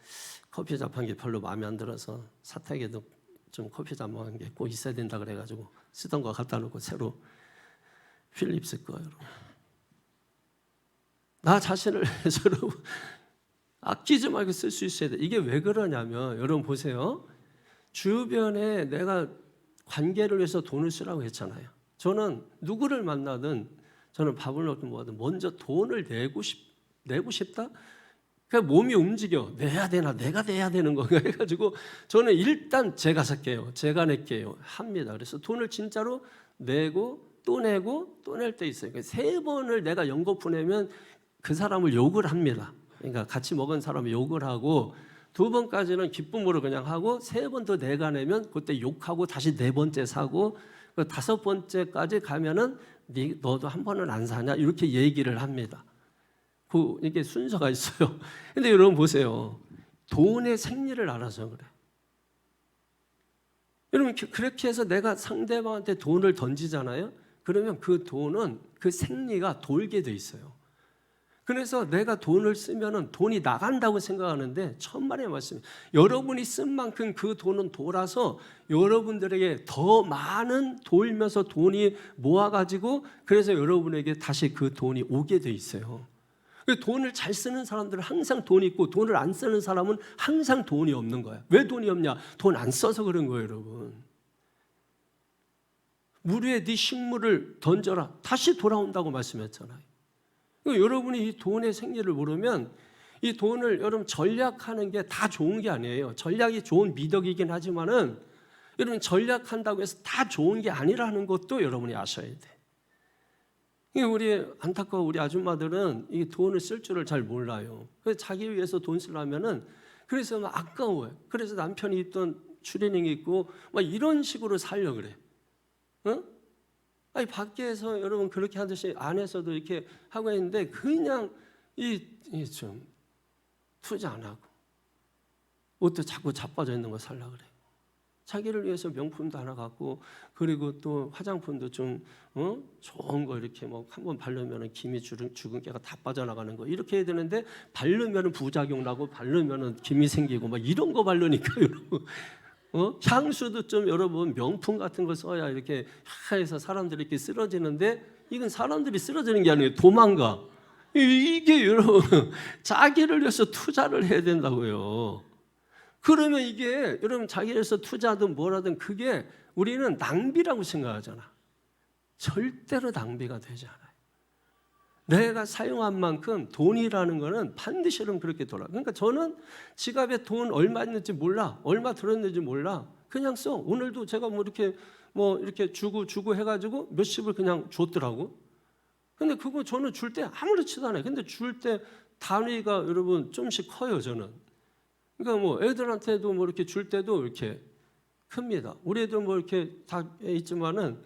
S1: 커피 잡한 게 별로 마음에 안 들어서 사택에도 좀 커피 잡한 게 꼭 있어야 된다 그래가지고 쓰던 거 갖다 놓고 새로 필립스 거 여러분. 나 자신을 위해서 여러분 아끼지 말고 쓸 수 있어야 돼. 이게 왜 그러냐면 여러분 보세요. 주변에 내가 관계를 위해서 돈을 쓰라고 했잖아요. 저는 누구를 만나든 저는 밥을 먹든 뭐하든 먼저 돈을 내고 싶다. 그냥 몸이 움직여. 내야 되나 내가 내야 되는 건가 해가지고 저는 일단 제가 살게요. 제가 낼게요. 합니다. 그래서 돈을 진짜로 내고 또 내고 또 낼 때 있어요. 3번을 내가 연거푸 내면 그 사람을 욕을 합니다. 그러니까 같이 먹은 사람을 욕을 하고 2번까지는 기쁨으로 그냥 하고 3번 더 내가 내면 그때 욕하고 다시 4번째 사고 5번째까지 가면은 너도 한 번은 안 사냐 이렇게 얘기를 합니다. 이게 순서가 있어요. 근데 여러분 보세요. 돈의 생리를 알아서 그래. 여러분 그렇게 해서 내가 상대방한테 돈을 던지잖아요. 그러면 그 돈은 그 생리가 돌게 돼 있어요. 그래서 내가 돈을 쓰면은 돈이 나간다고 생각하는데 천만의 말씀이에요. 여러분이 쓴 만큼 그 돈은 돌아서 여러분들에게 더 많은 돌면서 돈이 모아가지고 그래서 여러분에게 다시 그 돈이 오게 돼 있어요. 돈을 잘 쓰는 사람들은 항상 돈이 있고 돈을 안 쓰는 사람은 항상 돈이 없는 거야. 왜 돈이 없냐? 돈 안 써서 그런 거예요, 여러분. 물 위에 네 식물을 던져라. 다시 돌아온다고 말씀했잖아요. 여러분이 이 돈의 생리를 모르면 이 돈을 여러분 전략하는 게 다 좋은 게 아니에요. 전략이 좋은 미덕이긴 하지만은 여러분 전략한다고 해서 다 좋은 게 아니라는 것도 여러분이 아셔야 돼. 이게 우리 안타까워 우리 아줌마들은 이 돈을 쓸 줄을 잘 몰라요. 그래서 자기 위해서 돈 쓰려면은 그래서 막 아까워요. 그래서 남편이 입던 추리닝 입고 막 이런 식으로 살려 그래. 응? 아니 밖에서 여러분 그렇게 하듯이 안에서도 이렇게 하고 있는데 그냥 좀 투자 안 하고 옷도 자꾸 자빠져 있는 거 살라 그래. 자기를 위해서 명품도 하나 갖고 그리고 또 화장품도 좀 좋은 거 이렇게 뭐 한번 바르면은 김이 주근깨가 다 빠져나가는 거 이렇게 해야 되는데 바르면은 부작용 나고 바르면은 김이 생기고 막 이런 거 바르니까 여러분 향수도 좀 여러분 명품 같은 거 써야 이렇게 해서 사람들이 이렇게 쓰러지는데 이건 사람들이 쓰러지는 게 아니에요. 도망가. 이게 여러분 자기를 위해서 투자를 해야 된다고요. 그러면 이게 여러분 자기를 위해서 투자든 뭐라든 그게 우리는 낭비라고 생각하잖아. 절대로 낭비가 되지 않아요. 내가 사용한 만큼 돈이라는 거는 반드시 그렇게 돌아. 그러니까 저는 지갑에 돈 얼마 있는지 몰라, 얼마 들었는지 몰라. 그냥 써. 오늘도 제가 뭐 이렇게 주고 해가지고 몇십을 그냥 줬더라고. 근데 그거 저는 줄 때 아무렇지도 않아요. 근데 줄 때 단위가 여러분 좀씩 커요 저는. 그러니까 뭐 애들한테도 뭐 이렇게 줄 때도 이렇게 큽니다. 우리 애들 뭐 이렇게 다 있지만은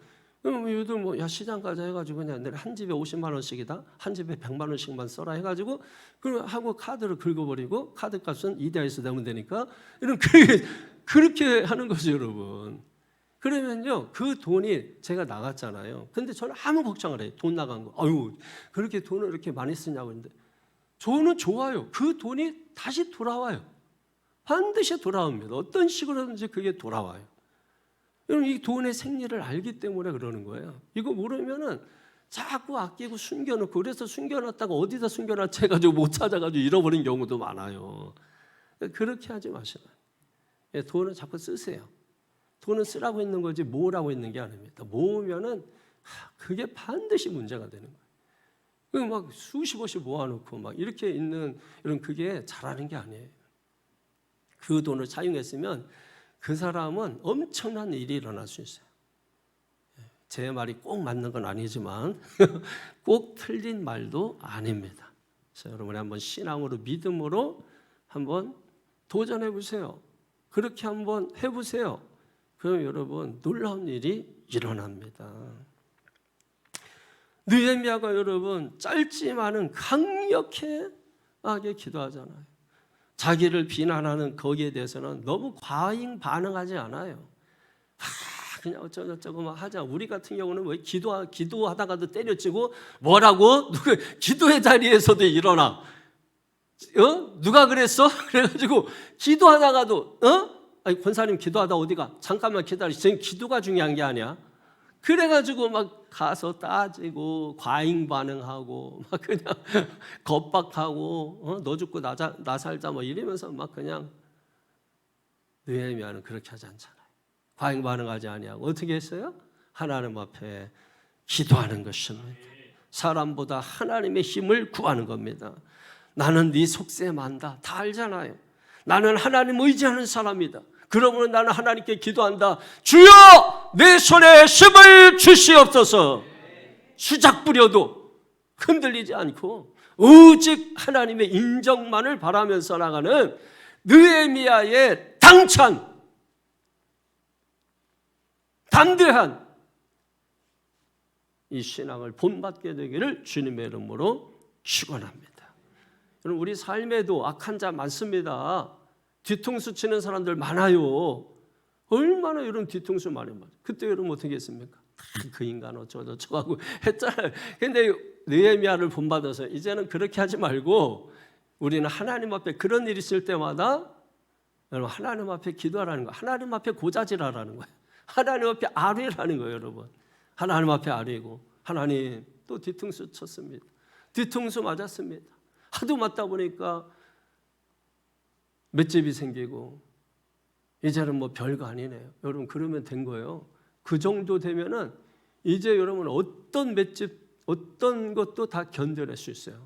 S1: 요즘 뭐 야 시장 가자 해가지고 그냥 내가 한 집에 50만 원씩이다, 한 집에 100만 원씩만 써라 해가지고 그럼 하고 카드를 긁어버리고 카드 값은 이자에서 내면 되니까 이런 그렇게 하는 거죠 여러분. 그러면요 그 돈이 제가 나갔잖아요. 근데 저는 아무 걱정을 해요. 돈 나간 거. 아유 그렇게 돈을 이렇게 많이 쓰냐고 했는데 저는 좋아요. 그 돈이 다시 돌아와요. 반드시 돌아옵니다. 어떤 식으로든지 그게 돌아와요. 여러분 이 돈의 생리를 알기 때문에 그러는 거예요. 이거 모르면은 자꾸 아끼고 숨겨놓고 그래서 숨겨놨다가 어디다 숨겨놨지 해가지고 못 찾아가지고 잃어버린 경우도 많아요. 그렇게 하지 마시라. 돈을 자꾸 쓰세요. 돈은 쓰라고 있는 거지 모으라고 있는 게 아닙니다. 모으면은 그게 반드시 문제가 되는 거예요. 막 수십억씩 모아놓고 막 이렇게 있는 이런 그게 잘하는 게 아니에요. 그 돈을 사용했으면 그 사람은 엄청난 일이 일어날 수 있어요. 제 말이 꼭 맞는 건 아니지만 꼭 틀린 말도 아닙니다. 그래서 여러분이 한번 신앙으로 믿음으로 한번 도전해 보세요. 그렇게 한번 해보세요. 그럼 여러분 놀라운 일이 일어납니다. 느헤미야가 여러분 짧지만은 강력하게 기도하잖아요. 자기를 비난하는 거기에 대해서는 너무 과잉 반응하지 않아요. 그냥 어쩌고저쩌고 막 하자. 우리 같은 경우는 왜 기도하다가도 때려치고 뭐라고? 기도의 자리에서도 일어나. 누가 그랬어? 그래가지고 기도하다가도 아니 권사님 기도하다 어디가? 잠깐만 기다려. 지금 기도가 중요한 게 아니야. 그래가지고 막 가서 따지고 과잉 반응하고 막 그냥 겁박하고 너 죽고 나 살자 뭐 이러면서 막 그냥 느헤미야는 그렇게 하지 않잖아요. 과잉 반응하지 아니하고 어떻게 했어요? 하나님 앞에 기도하는 것입니다. 사람보다 하나님의 힘을 구하는 겁니다. 나는 네 속셈 안다. 다 알잖아요. 나는 하나님 의지하는 사람이다. 그러므로 나는 하나님께 기도한다. 주여 내 손에 힘을 주시옵소서. 수작 부려도 흔들리지 않고 오직 하나님의 인정만을 바라면서 나가는 느헤미야의 당찬 담대한 이 신앙을 본받게 되기를 주님의 이름으로 축원합니다. 여러분 우리 삶에도 악한 자 많습니다. 뒤통수 치는 사람들 많아요. 얼마나 이런 뒤통수 많이 맞아요. 그때 여러분 어떻게 했습니까? 그 인간 어쩌고저쩌고 하고 했잖아요. 근데 느헤미야를 본받아서 이제는 그렇게 하지 말고 우리는 하나님 앞에 그런 일이 있을 때마다 여러분 하나님 앞에 기도하라는 거예요. 하나님 앞에 고자질하라는 거예요. 하나님 앞에 아뢰라는 거예요. 여러분 하나님 앞에 아뢰고 하나님 또 뒤통수 쳤습니다. 뒤통수 맞았습니다. 하도 맞다 보니까 맷집이 생기고 이제는 뭐 별거 아니네요. 여러분 그러면 된 거예요. 그 정도 되면은 이제 여러분 어떤 맷집 어떤 것도 다 견뎌낼 수 있어요.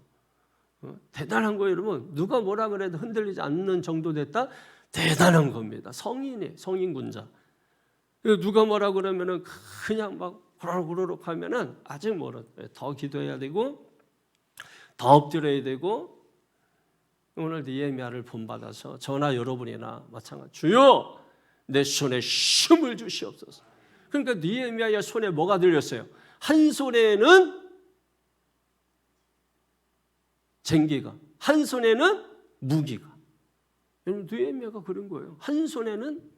S1: 대단한 거예요. 여러분 누가 뭐라 그래도 흔들리지 않는 정도 됐다? 대단한 겁니다. 성인군자. 누가 뭐라 그러면은 그냥 막 후루룩 하면은 아직 멀었어요. 더 기도해야 되고 더 엎드려야 되고. 오늘 느헤미야를 본받아서 저나 여러분이나 마찬가지. 주여 내 손에 힘을 주시옵소서. 그러니까 느헤미야의 손에 뭐가 들렸어요? 한 손에는 쟁기가, 한 손에는 무기가. 여러분 느헤미야가 그런 거예요. 한 손에는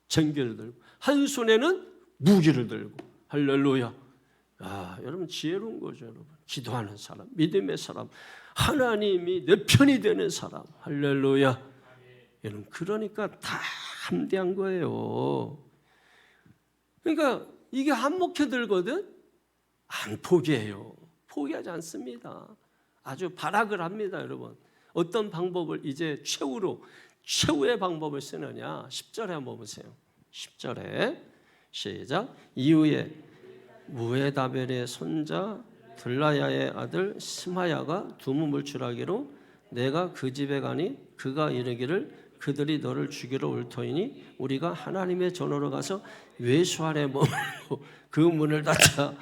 S1: 쟁기를 들고 한 손에는 무기를 들고. 할렐루야. 아, 여러분 지혜로운 거죠. 여러분 기도하는 사람, 믿음의 사람, 하나님이 내 편이 되는 사람. 할렐루야. 여러분 그러니까 다 함대한 거예요. 그러니까 이게 한몫해 들거든 안 포기해요. 포기하지 않습니다. 아주 발악을 합니다. 여러분 어떤 방법을 이제 최후의 방법을 쓰느냐. 10절에 한번 보세요. 10절에 시작. 이후에 무헤다벨의 손자 들라야의 아들 스마야가 두문을 주라기로 내가 그 집에 가니 그가 이르기를 그들이 너를 죽이러 올 터이니 우리가 하나님의 전으로 가서 외수 아래 머물고 그 문을 닫자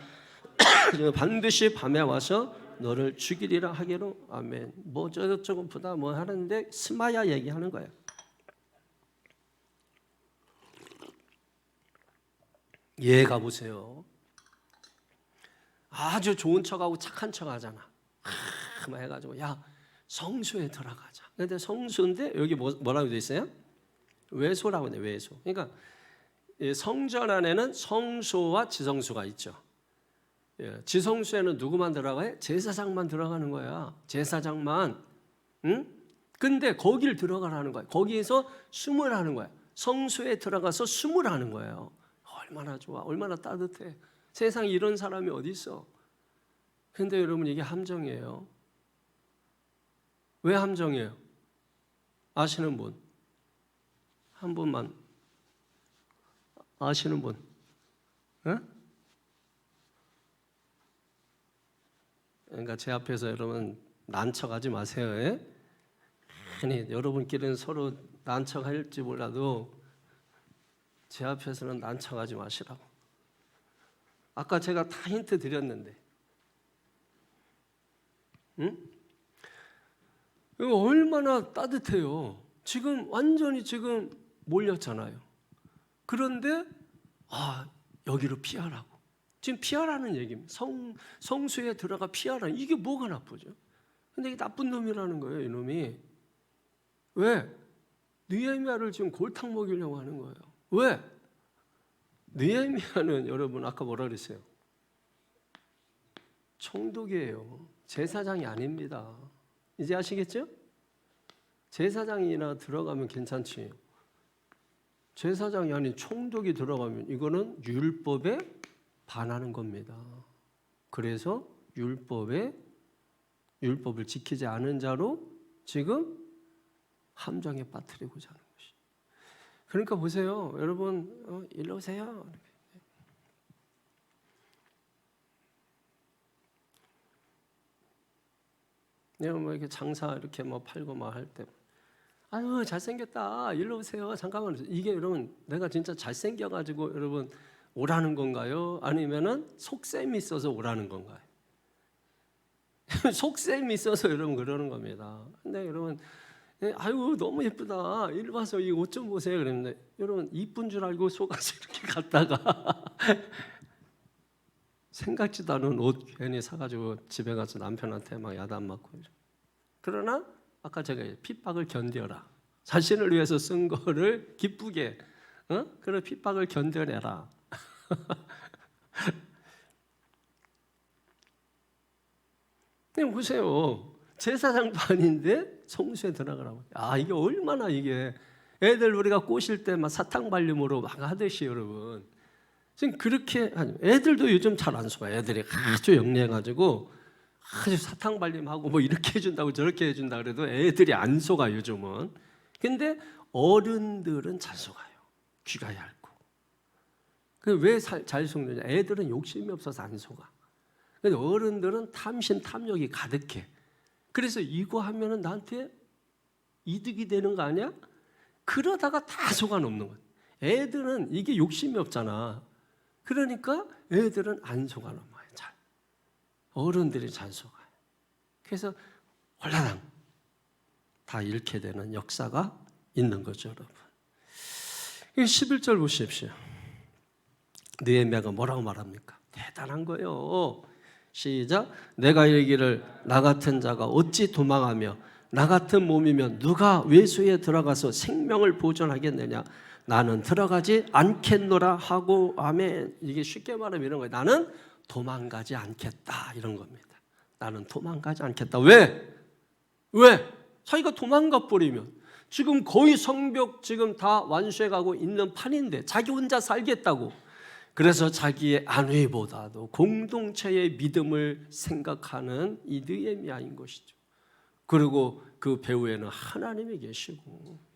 S1: 반드시 밤에 와서 너를 죽이리라 하기로. 아멘. 뭐 저쪽은 보다 뭐 하는데 스마야 얘기하는 거예요. 얘가 보세요. 아주 좋은 척하고 착한 척하잖아. 막 해가지고 야 성소에 들어가자. 근데 성소인데 여기 뭐라고 돼 있어요? 외소라고 돼. 외소. 그러니까 성전 안에는 성소와 지성소가 있죠. 지성소에는 누구만 들어가요? 제사장만 들어가는 거야. 제사장만. 응? 근데 거기를 들어가라는 거야. 거기에서 숨으라는 거야. 성소에 들어가서 숨으라는 거예요. 얼마나 좋아. 얼마나 따뜻해. 세상에 이런 사람이 어디 있어? 근데 여러분 이게 함정이에요. 왜 함정이에요? 아시는 분? 한 분만 아시는 분? 응? 그러니까 제 앞에서 여러분 난척하지 마세요. 예? 아니 여러분끼리는 서로 난척할지 몰라도 제 앞에서는 난척하지 마시라고. 아까 제가 다 힌트 드렸는데, 응? 이거 얼마나 따뜻해요. 지금 완전히 지금 몰렸잖아요. 그런데 여기로 피하라고. 지금 피하라는 얘기입니다. 성수에 들어가 피하라는. 이게 뭐가 나쁘죠? 근데 이게 나쁜 놈이라는 거예요. 이놈이. 왜? 느헤미야를 지금 골탕 먹이려고 하는 거예요. 왜? 느헤미야는 여러분 아까 뭐라 그랬어요? 총독이에요. 제사장이 아닙니다. 이제 아시겠죠? 제사장이나 들어가면 괜찮지. 제사장이 아닌 총독이 들어가면 이거는 율법에 반하는 겁니다. 그래서 율법을 지키지 않은 자로 지금 함정에 빠뜨리고자 하는 것이. 그러니까 보세요, 여러분 일로 오세요. 내가 뭐 이렇게 장사 이렇게 뭐 팔고 막 할 때, 아유 잘생겼다, 일로 오세요. 잠깐만. 이게 여러분 내가 진짜 잘생겨가지고 여러분 오라는 건가요? 아니면은 속셈이 있어서 오라는 건가요? 속셈이 있어서 여러분 그러는 겁니다. 근데 여러분 아유 너무 예쁘다, 이리 와서 이 옷 좀 보세요. 그랬는데 여러분 이쁜 줄 알고 속아서 이렇게 갔다가 생각지도 않은 옷 괜히 사가지고 집에 가서 남편한테 막 야단 맞고. 그러나 아까 제가 핍박을 견뎌라. 자신을 위해서 쓴 거를 기쁘게, 그런 핍박을 견뎌내라. 그냥 보세요. 제사장도 아닌데 성수에 들어가라고. 이게 얼마나 이게 애들 우리가 꼬실 때 막 사탕 발림으로 막 하듯이 여러분. 지금 그렇게 애들도 요즘 잘 안 속아. 애들이 아주 영리해가지고 아주 사탕 발림하고 뭐 이렇게 해준다고 저렇게 해준다 그래도 애들이 안 속아 요즘은. 근데 어른들은 잘 속아요. 귀가 얇고. 왜 잘 속느냐? 애들은 욕심이 없어서 안 속아. 근데 어른들은 탐심 탐욕이 가득해. 그래서 이거 하면은 나한테 이득이 되는 거 아니야? 그러다가 다 속아 넘는 거야. 애들은 이게 욕심이 없잖아. 그러니까 애들은 안 속아놓아요. 잘. 어른들이 잘 속아요. 그래서 홀라당 다 잃게 되는 역사가 있는 거죠, 여러분. 11절 보십시오. 느헤미야가 뭐라고 말합니까? 대단한 거예요. 시작. 내가 이르기를 나 같은 자가 어찌 도망하며 나 같은 몸이면 누가 외소에 들어가서 생명을 보존하겠느냐. 나는 들어가지 않겠노라 하고 아멘. 이게 쉽게 말하면 이런 거예요. 나는 도망가지 않겠다 이런 겁니다. 나는 도망가지 않겠다. 왜? 자기가 도망가 버리면 지금 거의 성벽 지금 다 완수해가고 있는 판인데 자기 혼자 살겠다고. 그래서 자기의 안위보다도 공동체의 믿음을 생각하는 이 느헤미야인 것이죠. 그리고 그 배후에는 하나님이 계시고.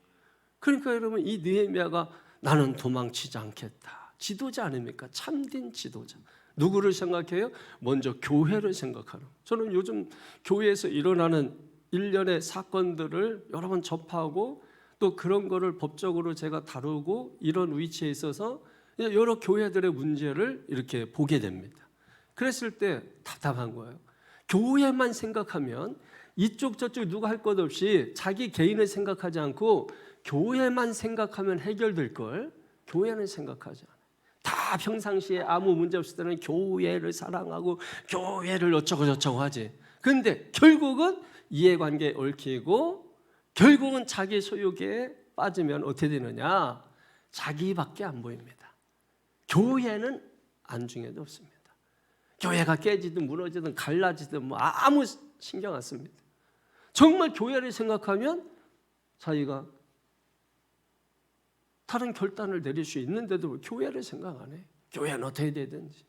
S1: 그러니까 여러분 이 느헤미야가 나는 도망치지 않겠다. 지도자 아닙니까? 참된 지도자. 누구를 생각해요? 먼저 교회를 생각하는. 저는 요즘 교회에서 일어나는 일련의 사건들을 여러 번 접하고 또 그런 거를 법적으로 제가 다루고 이런 위치에 있어서 여러 교회들의 문제를 이렇게 보게 됩니다. 그랬을 때 답답한 거예요. 교회만 생각하면 이쪽 저쪽 누가 할 것 없이 자기 개인을 생각하지 않고 교회만 생각하면 해결될 걸 교회는 생각하지 않아요. 다 평상시에 아무 문제 없을 때는 교회를 사랑하고 교회를 어쩌고 저쩌고 하지. 그런데 결국은 이해관계에 얽히고 결국은 자기 소유계에 빠지면 어떻게 되느냐? 자기밖에 안 보입니다. 교회는 안중에도 없습니다. 교회가 깨지든 무너지든 갈라지든 뭐 아무 신경 안 씁니다. 정말 교회를 생각하면 자기가 다른 결단을 내릴 수 있는데도 교회를 생각 안 해. 교회는 어떻게 되든지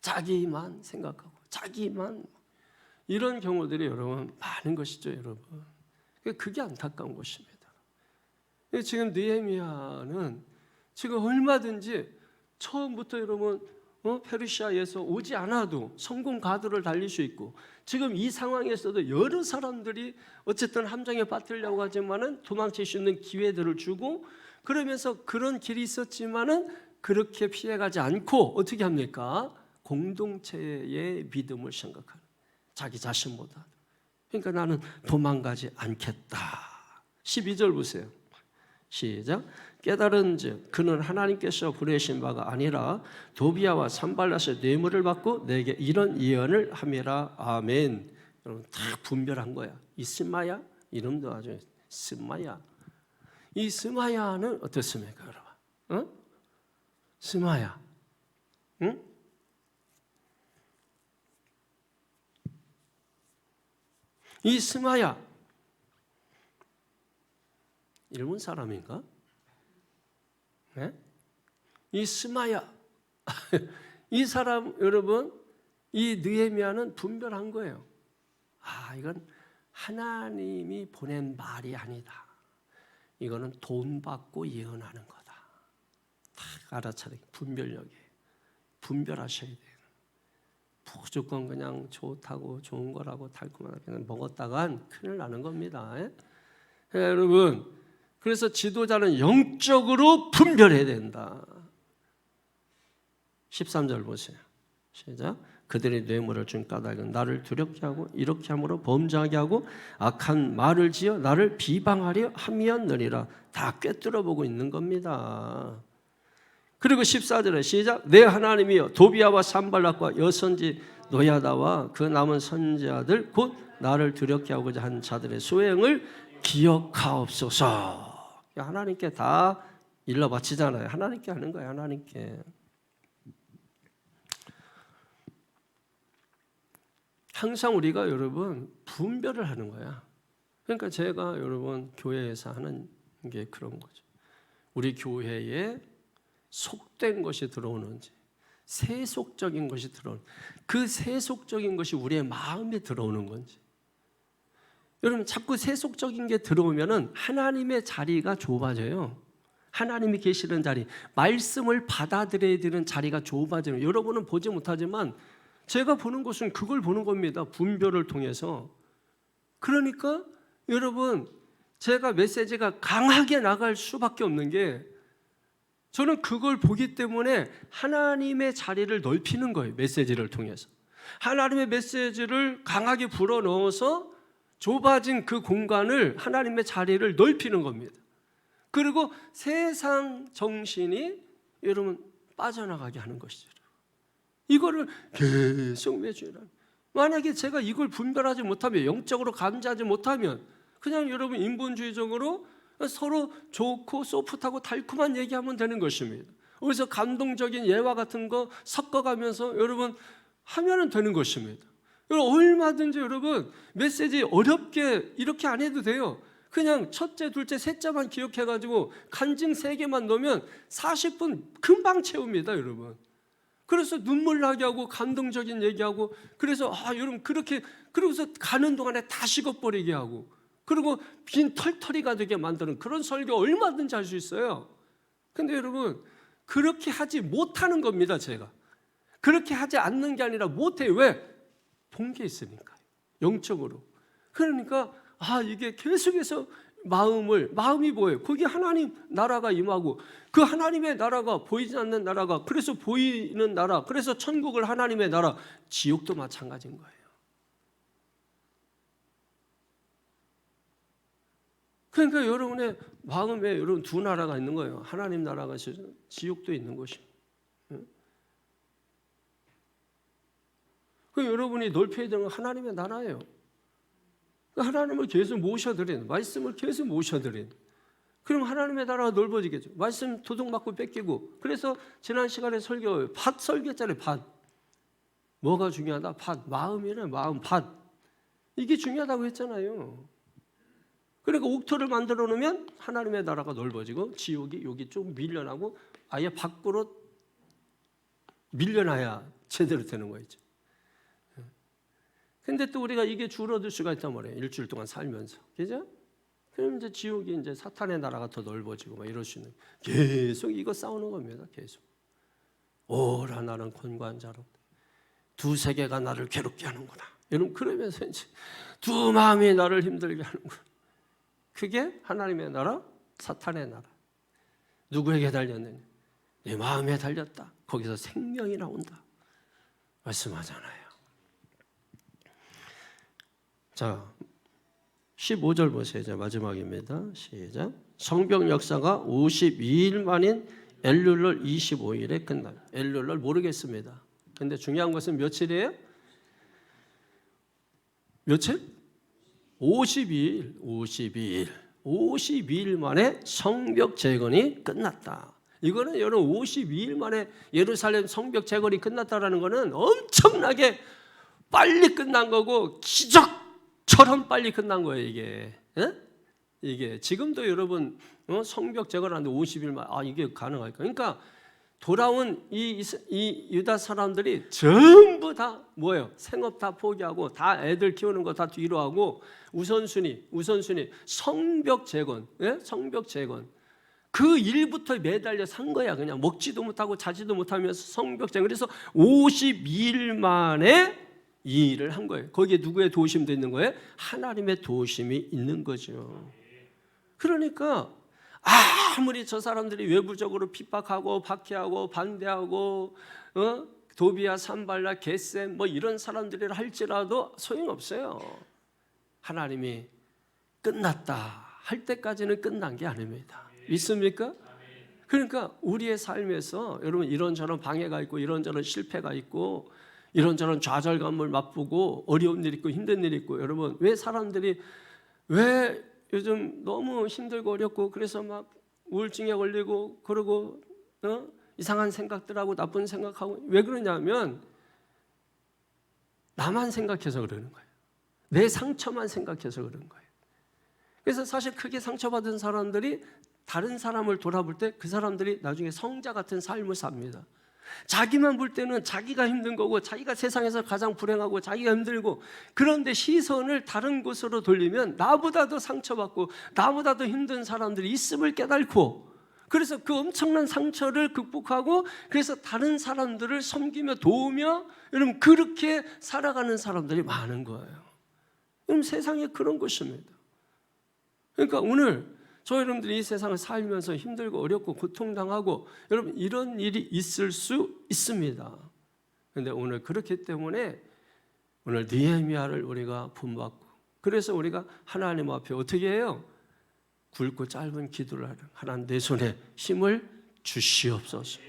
S1: 자기만 생각하고 자기만 이런 경우들이 여러분 많은 것이죠, 여러분. 그게 안타까운 것입니다. 지금 느헤미야는 지금 얼마든지 처음부터 여러분 페르시아에서 오지 않아도 성공 가도를 달릴 수 있고 지금 이 상황에서도 여러 사람들이 어쨌든 함정에 빠뜨리려고 하지만은 도망칠 수 있는 기회들을 주고 그러면서 그런 길이 있었지만은 그렇게 피해가지 않고 어떻게 합니까? 공동체의 믿음을 생각하는 자기 자신보다. 그러니까 나는 도망가지 않겠다. 12절 보세요. 시작. 깨달은즉 그는 하나님께서 보내신 바가 아니라 도비야와 산발랏의 뇌물을 받고 내게 이런 예언을 함이라. 아멘. 여러분 다 분별한 거야. 이 스마야 이름도 아주 스마야. 이 스마야는 어떻습니까, 여러분? 스마야. 응? 이 스마야 일본 사람인가? 네? 이 스마야 이 사람 여러분 이 느헤미야는 분별한 거예요. 이건 하나님이 보낸 말이 아니다. 이거는 돈 받고 예언하는 거다. 딱 알아차리고 분별력에 분별하셔야 돼요. 무조건 그냥 좋다고 좋은 거라고 달콤하게 그냥 먹었다간 큰일 나는 겁니다. 여러분 그래서 지도자는 영적으로 분별해야 된다. 13절 보세요. 시작. 그들의 뇌물을 준 까닭은 나를 두렵게 하고 이렇게 함으로 범죄하게 하고 악한 말을 지어 나를 비방하려 함이었느니라. 다 꿰뚫어 보고 있는 겁니다. 그리고 14절에 시작. 내 하나님이여 도비야와 산발락과 여선지 노야다와 그 남은 선지자들 곧 나를 두렵게 하고자 한 자들의 소행을 기억하옵소서. 하나님께 다 일러 바치잖아요. 하나님께 하는 거예요. 하나님께. 항상 우리가 여러분 분별을 하는 거야. 그러니까 제가 여러분 교회에서 하는 게 그런 거죠. 우리 교회에 속된 것이 들어오는지 세속적인 것이 들어오는 그 세속적인 것이 우리의 마음에 들어오는 건지. 여러분 자꾸 세속적인 게 들어오면은 하나님의 자리가 좁아져요. 하나님이 계시는 자리, 말씀을 받아들여야 되는 자리가 좁아져요. 여러분은 보지 못하지만 제가 보는 것은 그걸 보는 겁니다. 분별을 통해서. 그러니까 여러분 제가 메시지가 강하게 나갈 수밖에 없는 게 저는 그걸 보기 때문에 하나님의 자리를 넓히는 거예요. 메시지를 통해서. 하나님의 메시지를 강하게 불어넣어서 좁아진 그 공간을, 하나님의 자리를 넓히는 겁니다. 그리고 세상 정신이 여러분 빠져나가게 하는 것이죠. 이거를 계속 매주라. 만약에 제가 이걸 분별하지 못하면, 영적으로 감지하지 못하면 그냥 여러분 인본주의적으로 서로 좋고 소프트하고 달콤한 얘기하면 되는 것입니다. 그래서 감동적인 예화 같은 거 섞어가면서 여러분 하면 되는 것입니다. 얼마든지 여러분 메시지 어렵게 이렇게 안 해도 돼요. 그냥 첫째, 둘째, 셋째만 기억해가지고 간증 3개만 넣으면 40분 금방 채웁니다, 여러분. 그래서 눈물 나게 하고 감동적인 얘기하고, 그래서 여러분 그렇게, 그러고서 가는 동안에 다 식어버리게 하고, 그리고 빈 털털이가 되게 만드는 그런 설교 얼마든지 할 수 있어요. 근데 여러분 그렇게 하지 못하는 겁니다. 제가 그렇게 하지 않는 게 아니라 못해요. 왜? 본 게 있으니까요, 영적으로. 그러니까 이게 계속해서 마음이 뭐예요? 거기 하나님 나라가 임하고, 그 하나님의 나라가 보이지 않는 나라가, 그래서 보이는 나라, 그래서 천국을 하나님의 나라, 지옥도 마찬가지인 거예요. 그러니까 여러분의 마음에 여러분 두 나라가 있는 거예요. 하나님 나라가 있어서 지옥도 있는 것입니다. 그 여러분이 넓혀야 되는 건 하나님의 나라예요. 하나님을 계속 모셔드리는, 말씀을 계속 모셔드리는, 그럼 하나님의 나라가 넓어지겠죠. 말씀 도둑맞고 뺏기고. 그래서 지난 시간에 밭 설교했잖아요. 밭. 뭐가 중요하다? 밭. 마음이래. 마음. 밭. 이게 중요하다고 했잖아요. 그러니까 옥토를 만들어 놓으면 하나님의 나라가 넓어지고, 지옥이 여기 좀 밀려나고 아예 밖으로 밀려나야 제대로 되는 거죠. 근데 또 우리가 이게 줄어들 수가 있단 말이에요. 일주일 동안 살면서. 그죠? 그럼 이제 지옥이 이제 사탄의 나라가 더 넓어지고 막 이럴 수 있는, 계속 이거 싸우는 겁니다. 계속. 오라 나는 권고한 자로 두 세계가 나를 괴롭게 하는구나. 여러분 그러면서 이제 두 마음이 나를 힘들게 하는구나. 그게 하나님의 나라, 사탄의 나라. 누구에게 달렸느냐? 내 마음에 달렸다. 거기서 생명이 나온다 말씀하잖아요. 자, 15절 보세요. 자, 마지막입니다. 시작. 성벽 역사가 52일 만인 엘룰월 25일에 끝나요. 엘룰월 모르겠습니다. 근데 중요한 것은 며칠이에요? 며칠? 52일 만에 성벽 재건이 끝났다. 이거는 여러분 52일 만에 예루살렘 성벽 재건이 끝났다라는 것은 엄청나게 빨리 끝난 거고, 기적처럼 빨리 끝난 거예요. 이게 지금도 여러분 성벽 재건하는데 50일 만에 이게 가능할까? 그러니까 돌아온 이 유다 사람들이 전부 다 뭐예요? 생업 다 포기하고, 다 애들 키우는 거 다 뒤로 하고, 우선순위 성벽 재건, 성벽 재건. 그 일부터 매달려 산 거야. 그냥 먹지도 못하고 자지도 못하면서 성벽 재건. 그래서 52일 만에 이 일을 한 거예요. 거기에 누구의 도심도 있는 거예요? 하나님의 도심이 있는 거죠. 그러니까 아무리 저 사람들이 외부적으로 핍박하고 박해하고 반대하고 도비아, 산발라, 게셈 뭐 이런 사람들이라 할지라도 소용없어요. 하나님이 끝났다 할 때까지는 끝난 게 아닙니다. 믿습니까? 그러니까 우리의 삶에서 여러분 이런저런 방해가 있고, 이런저런 실패가 있고, 이런저런 좌절감을 맛보고, 어려운 일 있고 힘든 일 있고, 여러분 왜 사람들이 왜 요즘 너무 힘들고 어렵고, 그래서 막 우울증에 걸리고 그러고 이상한 생각들하고 나쁜 생각하고, 왜 그러냐면 나만 생각해서 그러는 거예요. 내 상처만 생각해서 그러는 거예요. 그래서 사실 크게 상처받은 사람들이 다른 사람을 돌아볼 때 그 사람들이 나중에 성자 같은 삶을 삽니다. 자기만 볼 때는 자기가 힘든 거고, 자기가 세상에서 가장 불행하고 자기가 힘들고, 그런데 시선을 다른 곳으로 돌리면 나보다도 상처받고 나보다도 힘든 사람들이 있음을 깨닫고, 그래서 그 엄청난 상처를 극복하고, 그래서 다른 사람들을 섬기며 도우며 여러분 그렇게 살아가는 사람들이 많은 거예요. 여러분 세상에 그런 것입니다. 그러니까 오늘 저 여러분들이 이 세상을 살면서 힘들고 어렵고 고통당하고 여러분 이런 일이 있을 수 있습니다. 그런데 오늘 그렇기 때문에 오늘 느헤미야를 우리가 본받고, 그래서 우리가 하나님 앞에 어떻게 해요? 굵고 짧은 기도를 하는, 하나님 내 손에 힘을 주시옵소서.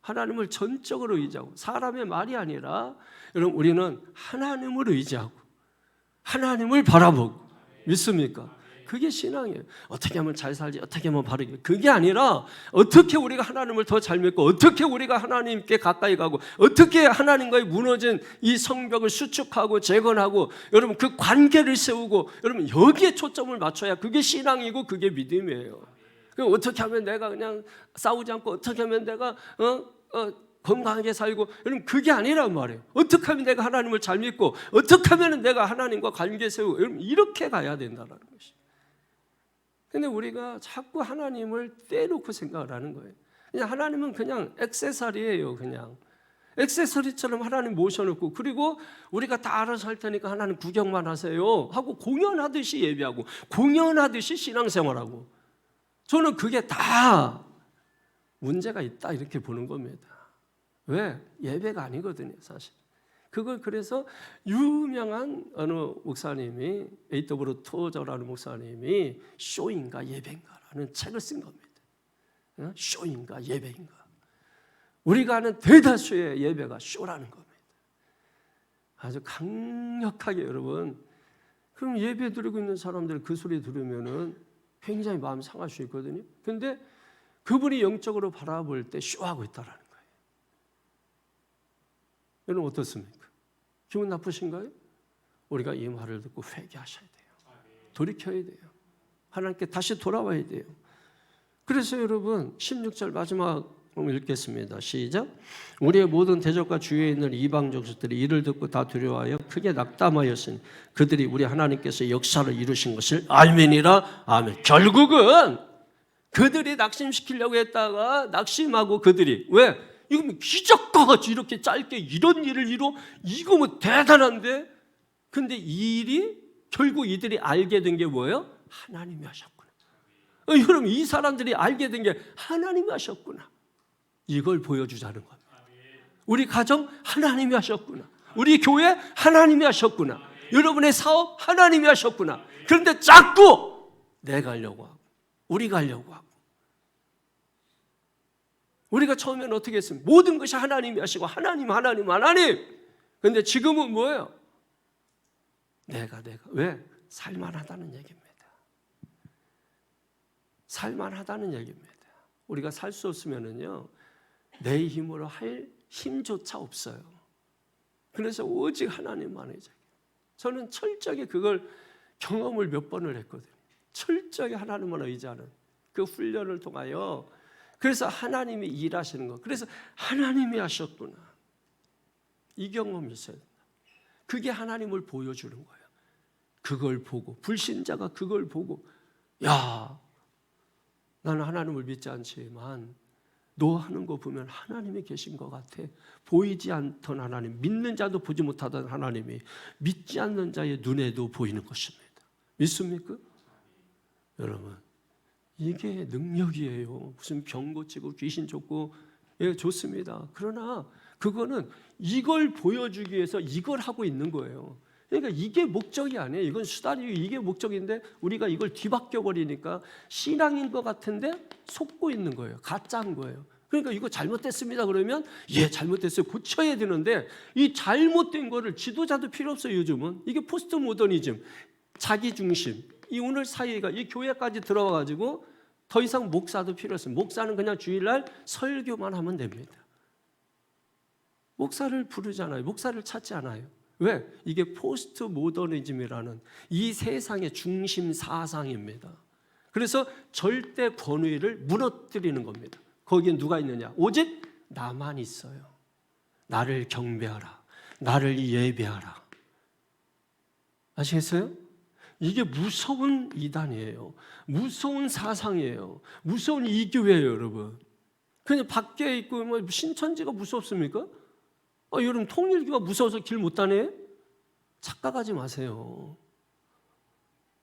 S1: 하나님을 전적으로 의지하고, 사람의 말이 아니라 여러분 우리는 하나님을 의지하고 하나님을 바라보고, 믿습니까? 그게 신앙이에요. 어떻게 하면 잘 살지, 어떻게 하면 바르게, 그게 아니라 어떻게 우리가 하나님을 더 잘 믿고, 어떻게 우리가 하나님께 가까이 가고, 어떻게 하나님과의 무너진 이 성벽을 수축하고 재건하고, 여러분 그 관계를 세우고, 여러분 여기에 초점을 맞춰야 그게 신앙이고 그게 믿음이에요. 어떻게 하면 내가 그냥 싸우지 않고, 어떻게 하면 내가 건강하게 살고, 여러분 그게 아니란 말이에요. 어떻게 하면 내가 하나님을 잘 믿고, 어떻게 하면 내가 하나님과 관계 세우고, 여러분 이렇게 가야 된다는 것이. 근데 우리가 자꾸 하나님을 떼놓고 생각을 하는 거예요. 그냥 하나님은 그냥 액세서리예요. 그냥 액세서리처럼 하나님 모셔놓고, 그리고 우리가 다 알아서 할 테니까 하나님 구경만 하세요 하고 공연하듯이 예배하고 공연하듯이 신앙생활하고, 저는 그게 다 문제가 있다 이렇게 보는 겁니다. 왜? 예배가 아니거든요, 사실. 그걸 그래서 유명한 어느 목사님이, A.W. 토저라는 목사님이 쇼인가 예배인가라는 책을 쓴 겁니다. 쇼인가 예배인가. 우리가 아는 대다수의 예배가 쇼라는 겁니다. 아주 강력하게 여러분. 그럼 예배 드리고 있는 사람들 그 소리 들으면은 굉장히 마음 상할 수 있거든요. 근데 그분이 영적으로 바라볼 때 쇼하고 있다라는 거예요. 여러분 어떻습니까? 기분 나쁘신가요? 우리가 이 말을 듣고 회개하셔야 돼요. 돌이켜야 돼요. 하나님께 다시 돌아와야 돼요. 그래서 여러분 16절 마지막 읽겠습니다. 시작. 우리의 모든 대적과 주위에 있는 이방 족속들이 이를 듣고 다 두려워하여 크게 낙담하였으니 그들이 우리 하나님께서 역사를 이루신 것을 알미니라. 아멘. 결국은 그들이 낙심시키려고 했다가 낙심하고, 그들이 왜? 이거 뭐 기적과 같이 이렇게 짧게 이런 일을 이뤄? 이거 뭐 대단한데? 근데 이 일이 결국 이들이 알게 된 게 뭐예요? 하나님이 하셨구나. 여러분 이 사람들이 알게 된 게 하나님이 하셨구나. 이걸 보여주자는 겁니다. 우리 가정 하나님이 하셨구나. 우리 교회 하나님이 하셨구나. 여러분의 사업 하나님이 하셨구나. 그런데 자꾸 내가 하려고 하고 우리가 하려고 하고, 우리가 처음에는 어떻게 했습니까? 모든 것이 하나님이 하시고 하나님. 그런데 지금은 뭐예요? 내가 왜? 살만하다는 얘기입니다. 살만하다는 얘기입니다. 우리가 살 수 없으면은요, 내 힘으로 할 힘조차 없어요. 그래서 오직 하나님만 의지해요. 저는 철저하게 그걸 경험을 몇 번을 했거든요. 철저하게 하나님만 의지하는 그 훈련을 통하여, 그래서 하나님이 일하시는 것, 그래서 하나님이 하셨구나, 이 경험이 있어야 된다. 그게 하나님을 보여주는 거예요. 그걸 보고, 불신자가 그걸 보고, 야, 나는 하나님을 믿지 않지만 너 하는 거 보면 하나님이 계신 것 같아. 보이지 않던 하나님, 믿는 자도 보지 못하던 하나님이 믿지 않는 자의 눈에도 보이는 것입니다. 믿습니까? 여러분, 이게 능력이에요. 무슨 병 고치고 귀신 쫓고, 예, 좋습니다. 그러나 그거는 이걸 보여주기 위해서 이걸 하고 있는 거예요. 그러니까 이게 목적이 아니에요. 이건 수단이에요. 이게 목적인데 우리가 이걸 뒤바뀌어 버리니까 신앙인 것 같은데 속고 있는 거예요. 가짜인 거예요. 그러니까 이거 잘못됐습니다 그러면, 예, 잘못됐어요, 고쳐야 되는데, 이 잘못된 거를 지도자도 필요 없어요. 요즘은 이게 포스트 모더니즘, 자기 중심, 이 오늘 사회가 이 교회까지 들어와 가지고 더 이상 목사도 필요 없어요. 목사는 그냥 주일날 설교만 하면 됩니다. 목사를 부르잖아요. 목사를 찾지 않아요. 왜? 이게 포스트 모더니즘이라는 이 세상의 중심 사상입니다. 그래서 절대 권위를 무너뜨리는 겁니다. 거기에 누가 있느냐? 오직 나만 있어요. 나를 경배하라. 나를 예배하라. 아시겠어요? 이게 무서운 이단이에요. 무서운 사상이에요. 무서운 이교회예요, 여러분. 그냥 밖에 있고 뭐 신천지가 무섭습니까? 여러분 통일교가 무서워서 길 못 다녀? 착각하지 마세요.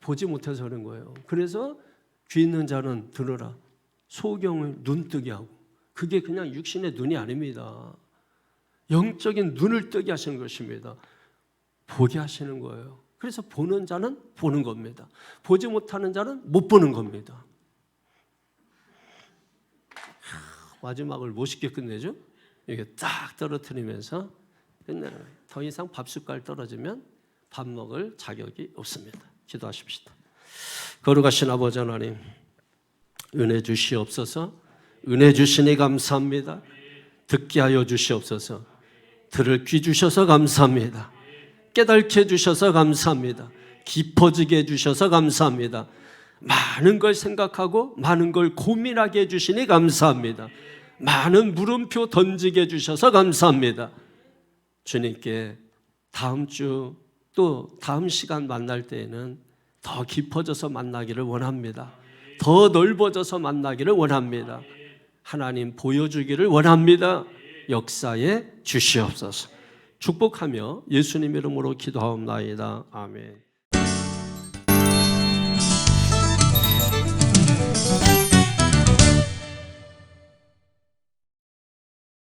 S1: 보지 못해서 그런 거예요. 그래서 귀 있는 자는 들으라. 소경을 눈뜨게 하고. 그게 그냥 육신의 눈이 아닙니다. 영적인 눈을 뜨게 하시는 것입니다. 보게 하시는 거예요. 그래서 보는 자는 보는 겁니다. 보지 못하는 자는 못 보는 겁니다. 마지막을 멋있게 끝내죠. 이게 딱 떨어뜨리면서 끝내는 거예요. 더 이상 밥 숟갈 떨어지면 밥 먹을 자격이 없습니다. 기도하십시다. 거룩하신 아버지 하나님, 은혜 주시옵소서. 은혜 주시니 감사합니다. 듣게 하여 주시옵소서. 들을 귀 주셔서 감사합니다. 깨닫게 해주셔서 감사합니다. 깊어지게 해주셔서 감사합니다. 많은 걸 생각하고 많은 걸 고민하게 해주시니 감사합니다. 많은 물음표 던지게 해주셔서 감사합니다. 주님께 다음 주 또 다음 시간 만날 때에는 더 깊어져서 만나기를 원합니다. 더 넓어져서 만나기를 원합니다. 하나님 보여주기를 원합니다. 역사에 주시옵소서. 축복하며 예수님 이름으로 기도하옵나이다. 아멘.